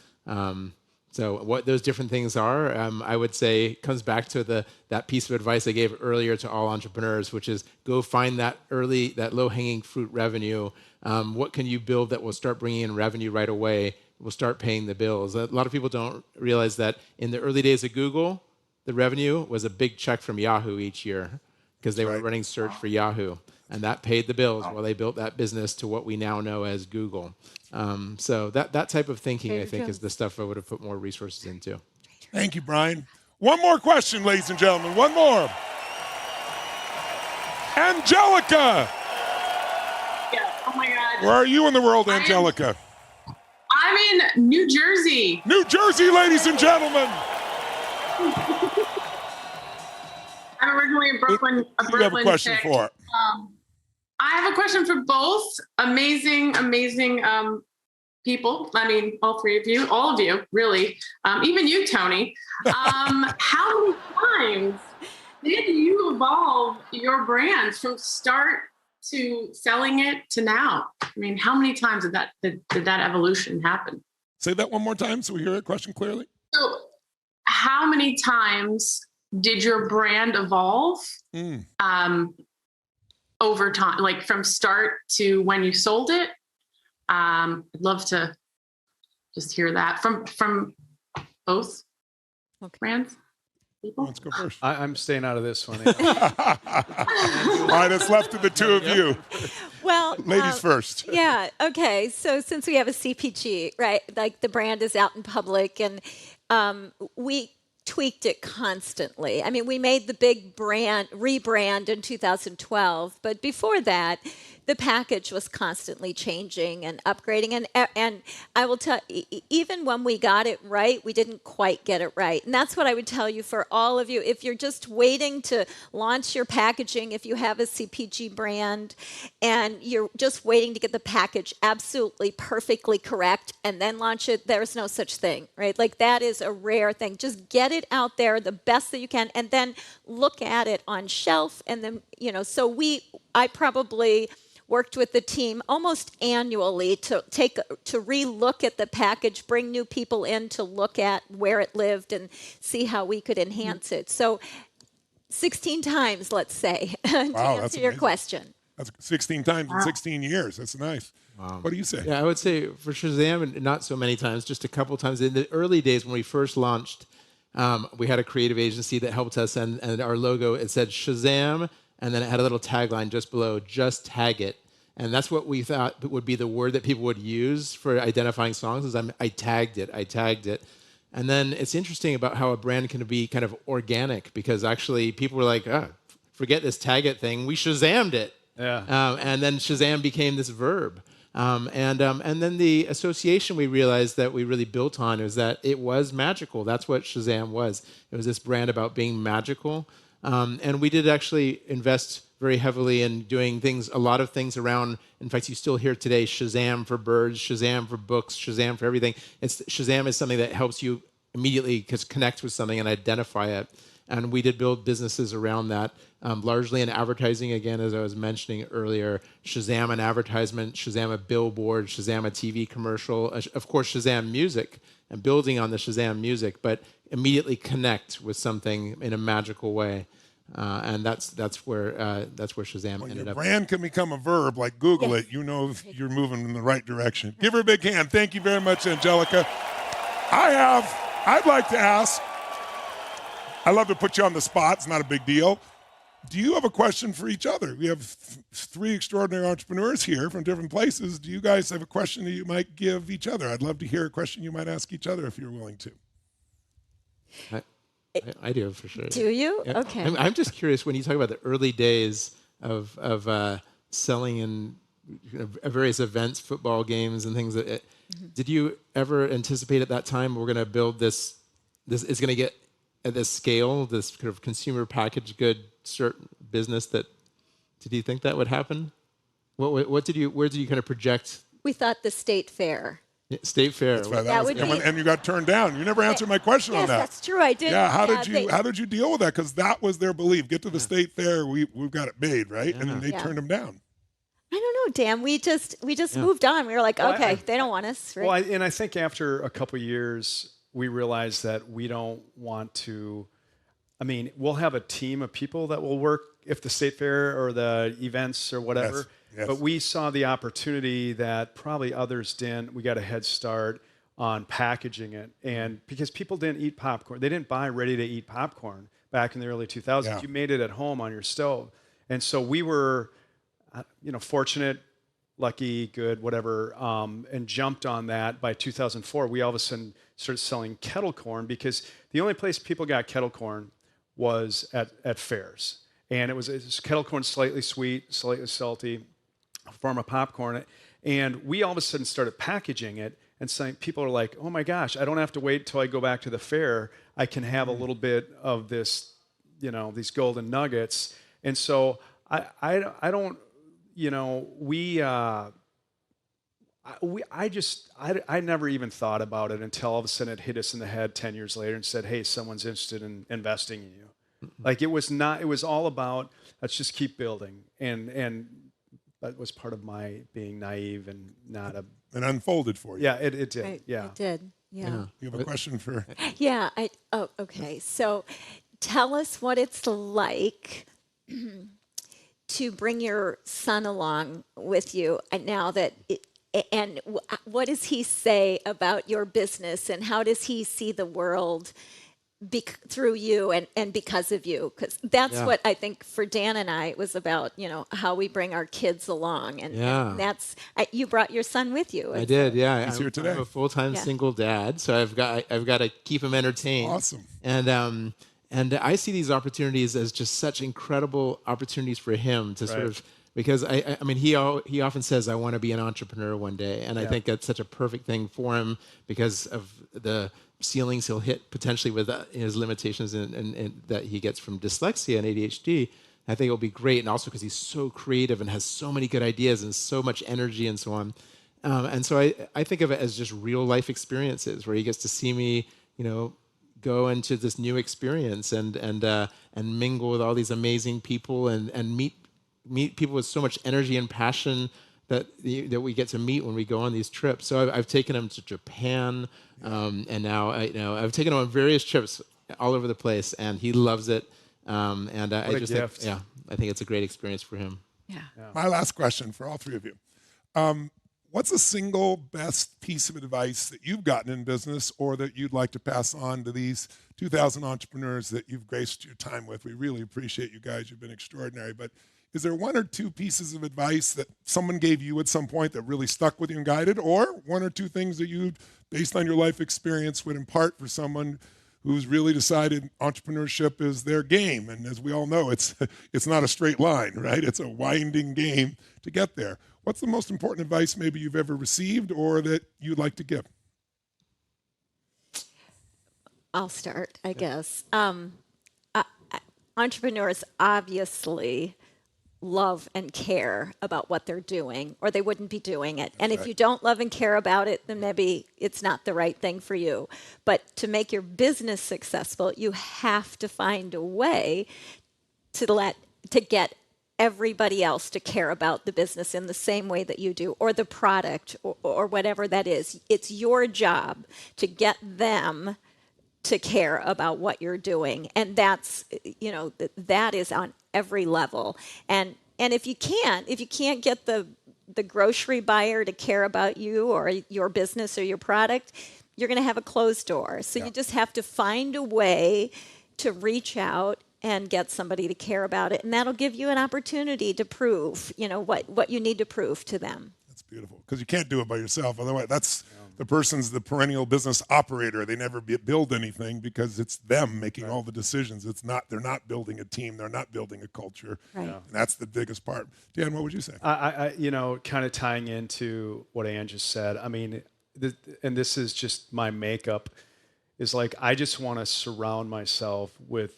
S8: So what those different things are, I would say, comes back to that piece of advice I gave earlier to all entrepreneurs, which is go find that low-hanging fruit revenue. What can you build that will start bringing in revenue right away, will start paying the bills? A lot of people don't realize that in the early days of Google, the revenue was a big check from Yahoo each year because they were running search for Yahoo. And that paid the bills while they built that business to what we now know as Google. So that type of thinking, I think, is the stuff I would have put more resources into.
S2: Thank you, Brian. One more question, ladies and gentlemen. One more. Angelica.
S9: Yeah. Oh my God.
S2: Where are you in the world, Angelica?
S9: I'm in New Jersey.
S2: New Jersey, ladies and gentlemen.
S9: I'm originally a Brooklyn.
S2: Who do you have a question
S9: chick.
S2: for?
S9: I have a question for both amazing people. I mean, all of you, really. Even you, Tony. How many times did you evolve your brands from start to selling it to now? I mean, how many times did that evolution happen?
S2: Say that one more time so we hear the question clearly.
S9: So, how many times did your brand evolve over time, like from start to when you sold it? I'd love to just hear that from both brands. People?
S2: Let's go first.
S1: I'm staying out of this one.
S2: All right, it's left to the two of you.
S3: Well,
S2: ladies first.
S3: Yeah. Okay. So since we have a CPG, right, like the brand is out in public, and we tweaked it constantly. I mean, we made the big rebrand in 2012, but before that, the package was constantly changing and upgrading. And I will tell, even when we got it right, we didn't quite get it right. And that's what I would tell you for all of you. If you're just waiting to launch your packaging, if you have a CPG brand and you're just waiting to get the package absolutely perfectly correct and then launch it, there's no such thing, right? Like that is a rare thing. Just get it out there the best that you can and then look at it on shelf. And then, I probably worked with the team almost annually to re-look at the package, bring new people in to look at where it lived and see how we could enhance it. So 16 times, let's say, to answer your question.
S2: That's 16 times in 16 years. That's nice. Wow. What do you say?
S8: Yeah, I would say for Shazam, not so many times, just a couple times. In the early days when we first launched, we had a creative agency that helped us, and our logo, it said Shazam, and then it had a little tagline just below, just tag it. And that's what we thought would be the word that people would use for identifying songs is I tagged it. And then it's interesting about how a brand can be kind of organic because actually people were like, forget this tag it thing. We Shazammed it. Yeah. And then Shazam became this verb. And then the association we realized that we really built on is that it was magical. That's what Shazam was. It was this brand about being magical. And we did actually invest very heavily in doing a lot of things around, in fact, you still hear today, Shazam for birds, Shazam for books, Shazam for everything. Shazam is something that helps you immediately connect with something and identify it. And we did build businesses around that, largely in advertising, again, as I was mentioning earlier, Shazam an advertisement, Shazam a billboard, Shazam a TV commercial, of course, Shazam music, and building on the Shazam music, but immediately connect with something in a magical way. And that's where Shazam ended up.
S2: Your brand can become a verb, like Google it. You know if you're moving in the right direction. Give her a big hand. Thank you very much, Angelica. I'd like to ask, I love to put you on the spot. It's not a big deal. Do you have a question for each other? We have three extraordinary entrepreneurs here from different places. Do you guys have a question that you might give each other? I'd love to hear a question you might ask each other if you're willing to.
S8: I do, for sure.
S3: Do you?
S8: Yeah.
S3: Okay.
S8: I'm just curious, when you talk about the early days of selling in various events, football games and things, did you ever anticipate at that time we're going to build this is going to get at this scale, this kind of consumer packaged good certain business did you think that would happen? Where did you kind of project?
S3: We thought the state fair.
S8: State Fair.
S2: That's right.
S3: That would be-
S2: And you got turned down. You never answered my question on
S3: Yes,
S2: that.
S3: that's true. I did.
S2: Yeah, how
S3: they-
S2: did you deal with that? Because that was their belief. Get to the state fair, we've got it made, right? And then they turned them down.
S3: I don't know, Dan. We just moved on. We were like, okay, they don't want us. Right?
S1: Well, and I think after a couple years, we realized that we don't want to. I mean, we'll have a team of people that will work if the state fair or the events or whatever.
S2: Yes.
S1: But we saw the opportunity that probably others didn't. We got a head start on packaging it, and because people didn't eat popcorn, they didn't buy ready-to-eat popcorn back in the early 2000s.
S2: Yeah.
S1: You made it at home on your stove, and so we were, fortunate, lucky, good, whatever, and jumped on that. By 2004, we all of a sudden started selling kettle corn because the only place people got kettle corn was at fairs, and it was kettle corn, slightly sweet, slightly salty, a form of popcorn, and we all of a sudden started packaging it. And saying, people are like, oh my gosh, I don't have to wait till I go back to the fair. I can have a little bit of this, these golden nuggets. And so I don't, I never even thought about it until all of a sudden it hit us in the head 10 years later and said, hey, someone's interested in investing in you. Like it was all about, let's just keep building. And that was part of my being naive and not a.
S2: And unfolded for you.
S1: Yeah, it did.
S3: Right,
S1: Yeah.
S3: it did. Yeah.
S2: You have a question for?
S3: Yeah. Okay. So tell us what it's like to bring your son along with you now that what does he say about your business and how does he see the world through you and because of you? Because that's what I think for Dan and I it was about, how we bring our kids along. And that's, you brought your son with you.
S8: I did, yeah.
S2: He's here today.
S8: I'm a full-time single dad, so I've got to keep him entertained.
S2: Awesome.
S8: And I see these opportunities as just such incredible opportunities for him to sort of, because I mean, he often says, I want to be an entrepreneur one day. And I think that's such a perfect thing for him because of the ceilings he'll hit potentially with his limitations and that he gets from dyslexia and ADHD. I think it'll be great. And also because he's so creative and has so many good ideas and so much energy and so on. And so I think of it as just real life experiences where he gets to see me, go into this new experience and mingle with all these amazing people and meet people with so much energy and passion that we get to meet when we go on these trips. So I've taken him to Japan, and now I've taken him on various trips all over the place, and he loves it. And I just think, I think it's a great experience for him.
S3: Yeah.
S2: My last question for all three of you. What's the single best piece of advice that you've gotten in business or that you'd like to pass on to these 2,000 entrepreneurs that you've graced your time with? We really appreciate you guys. You've been extraordinary. But is there one or two pieces of advice that someone gave you at some point that really stuck with you and guided, or one or two things that you, based on your life experience, would impart for someone who's really decided entrepreneurship is their game? And as we all know, it's not a straight line, right? It's a winding game to get there. What's the most important advice maybe you've ever received or that you'd like to give?
S3: I'll start, I guess. Entrepreneurs obviously love and care about what they're doing, or they wouldn't be doing it. And if you don't love and care about it, then maybe it's not the right thing for you. But to make your business successful, you have to find a way to get everybody else to care about the business in the same way that you do, or the product, or whatever that is. It's your job to get them to care about what you're doing. And that's, that is on every level. And if you can't get the grocery buyer to care about you or your business or your product, you're going to have a closed door. So you just have to find a way to reach out and get somebody to care about it. And that'll give you an opportunity to prove, what you need to prove to them.
S2: That's beautiful, because you can't do it by yourself. Otherwise, that's the person's the perennial business operator. They never build anything because it's them making all the decisions. They're not building a team. They're not building a culture. Right. And that's the biggest part. Dan, what would you say?
S1: I kind of tying into what Ann just said. I mean, and this is just my makeup, is like, I just want to surround myself with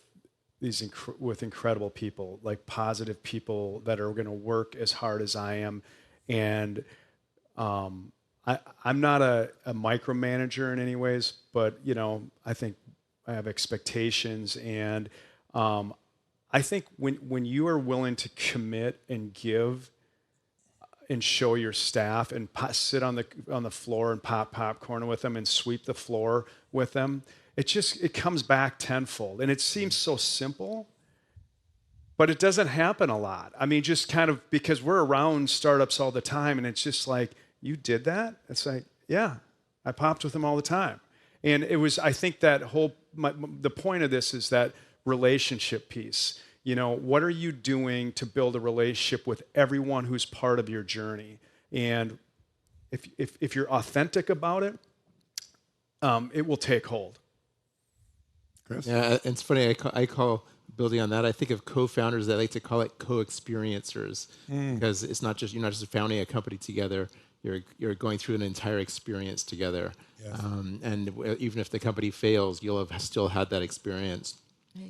S1: with incredible people, like positive people that are going to work as hard as I am. And I'm not a micromanager in any ways, but I think I have expectations, and I think when you are willing to commit and give and show your staff and sit on the floor and pop popcorn with them and sweep the floor with them, it comes back tenfold. And it seems so simple, but it doesn't happen a lot. I mean, just kind of because we're around startups all the time, and it's just like, you did that? It's like, yeah, I popped with them all the time. And I think that the point of this is that relationship piece. What are you doing to build a relationship with everyone who's part of your journey? And if you're authentic about it, it will take hold.
S2: Chris?
S8: Yeah, it's funny. I call building on that. I think of co-founders. I like to call it co-experiencers because it's not just you're not just founding a company together. You're going through an entire experience together. Yes. And even if the company fails, you'll have still had that experience.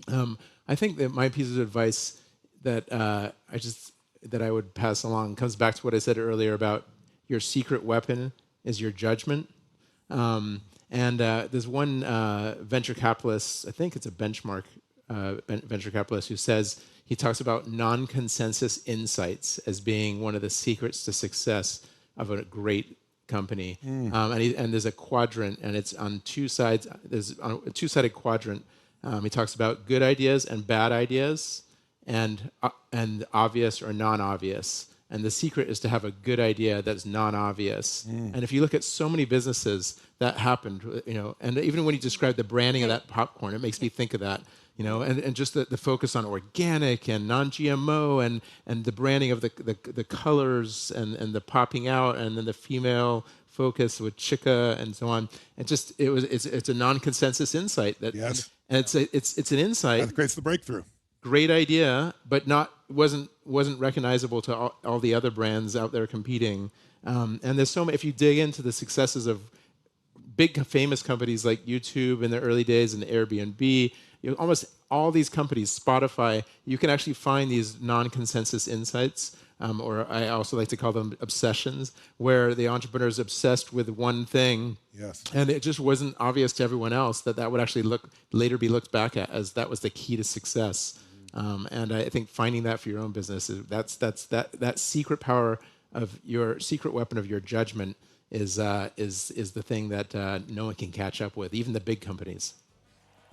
S8: Right. I think that my piece of advice that I would pass along comes back to what I said earlier about your secret weapon is your judgment. There's one venture capitalist, I think it's a benchmark venture capitalist, who says, he talks about non-consensus insights as being one of the secrets to success of a great company. And there's a quadrant, and it's on two sides. There's on a two-sided quadrant. He talks about good ideas and bad ideas, and obvious or non-obvious. And the secret is to have a good idea that's non-obvious. And if you look at so many businesses that happened, and even when you describe the branding of that popcorn, it makes me think of that. And just the focus on organic and non-GMO and the branding of the colors and the popping out, and then the female focus with Chicka and so on. It's a non-consensus insight that,
S2: yes.
S8: And it's an insight
S2: that creates the breakthrough.
S8: Great idea, but wasn't recognizable to all the other brands out there competing. And there's so many. If you dig into the successes of big famous companies like YouTube in the early days and Airbnb, almost all these companies, Spotify, you can actually find these non-consensus insights, or I also like to call them obsessions, where the entrepreneur is obsessed with one thing,
S2: yes,
S8: and it just wasn't obvious to everyone else that would actually later be looked back at as that was the key to success. And I think finding that for your own business that secret power of your secret weapon of your judgment is the thing that no one can catch up with, even the big companies.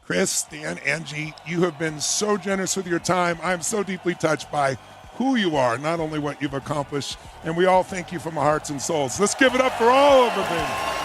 S2: Chris, Dan, Angie, you have been so generous with your time. I'm so deeply touched by who you are, not only what you've accomplished. And we all thank you from our hearts and souls. Let's give it up for all of them.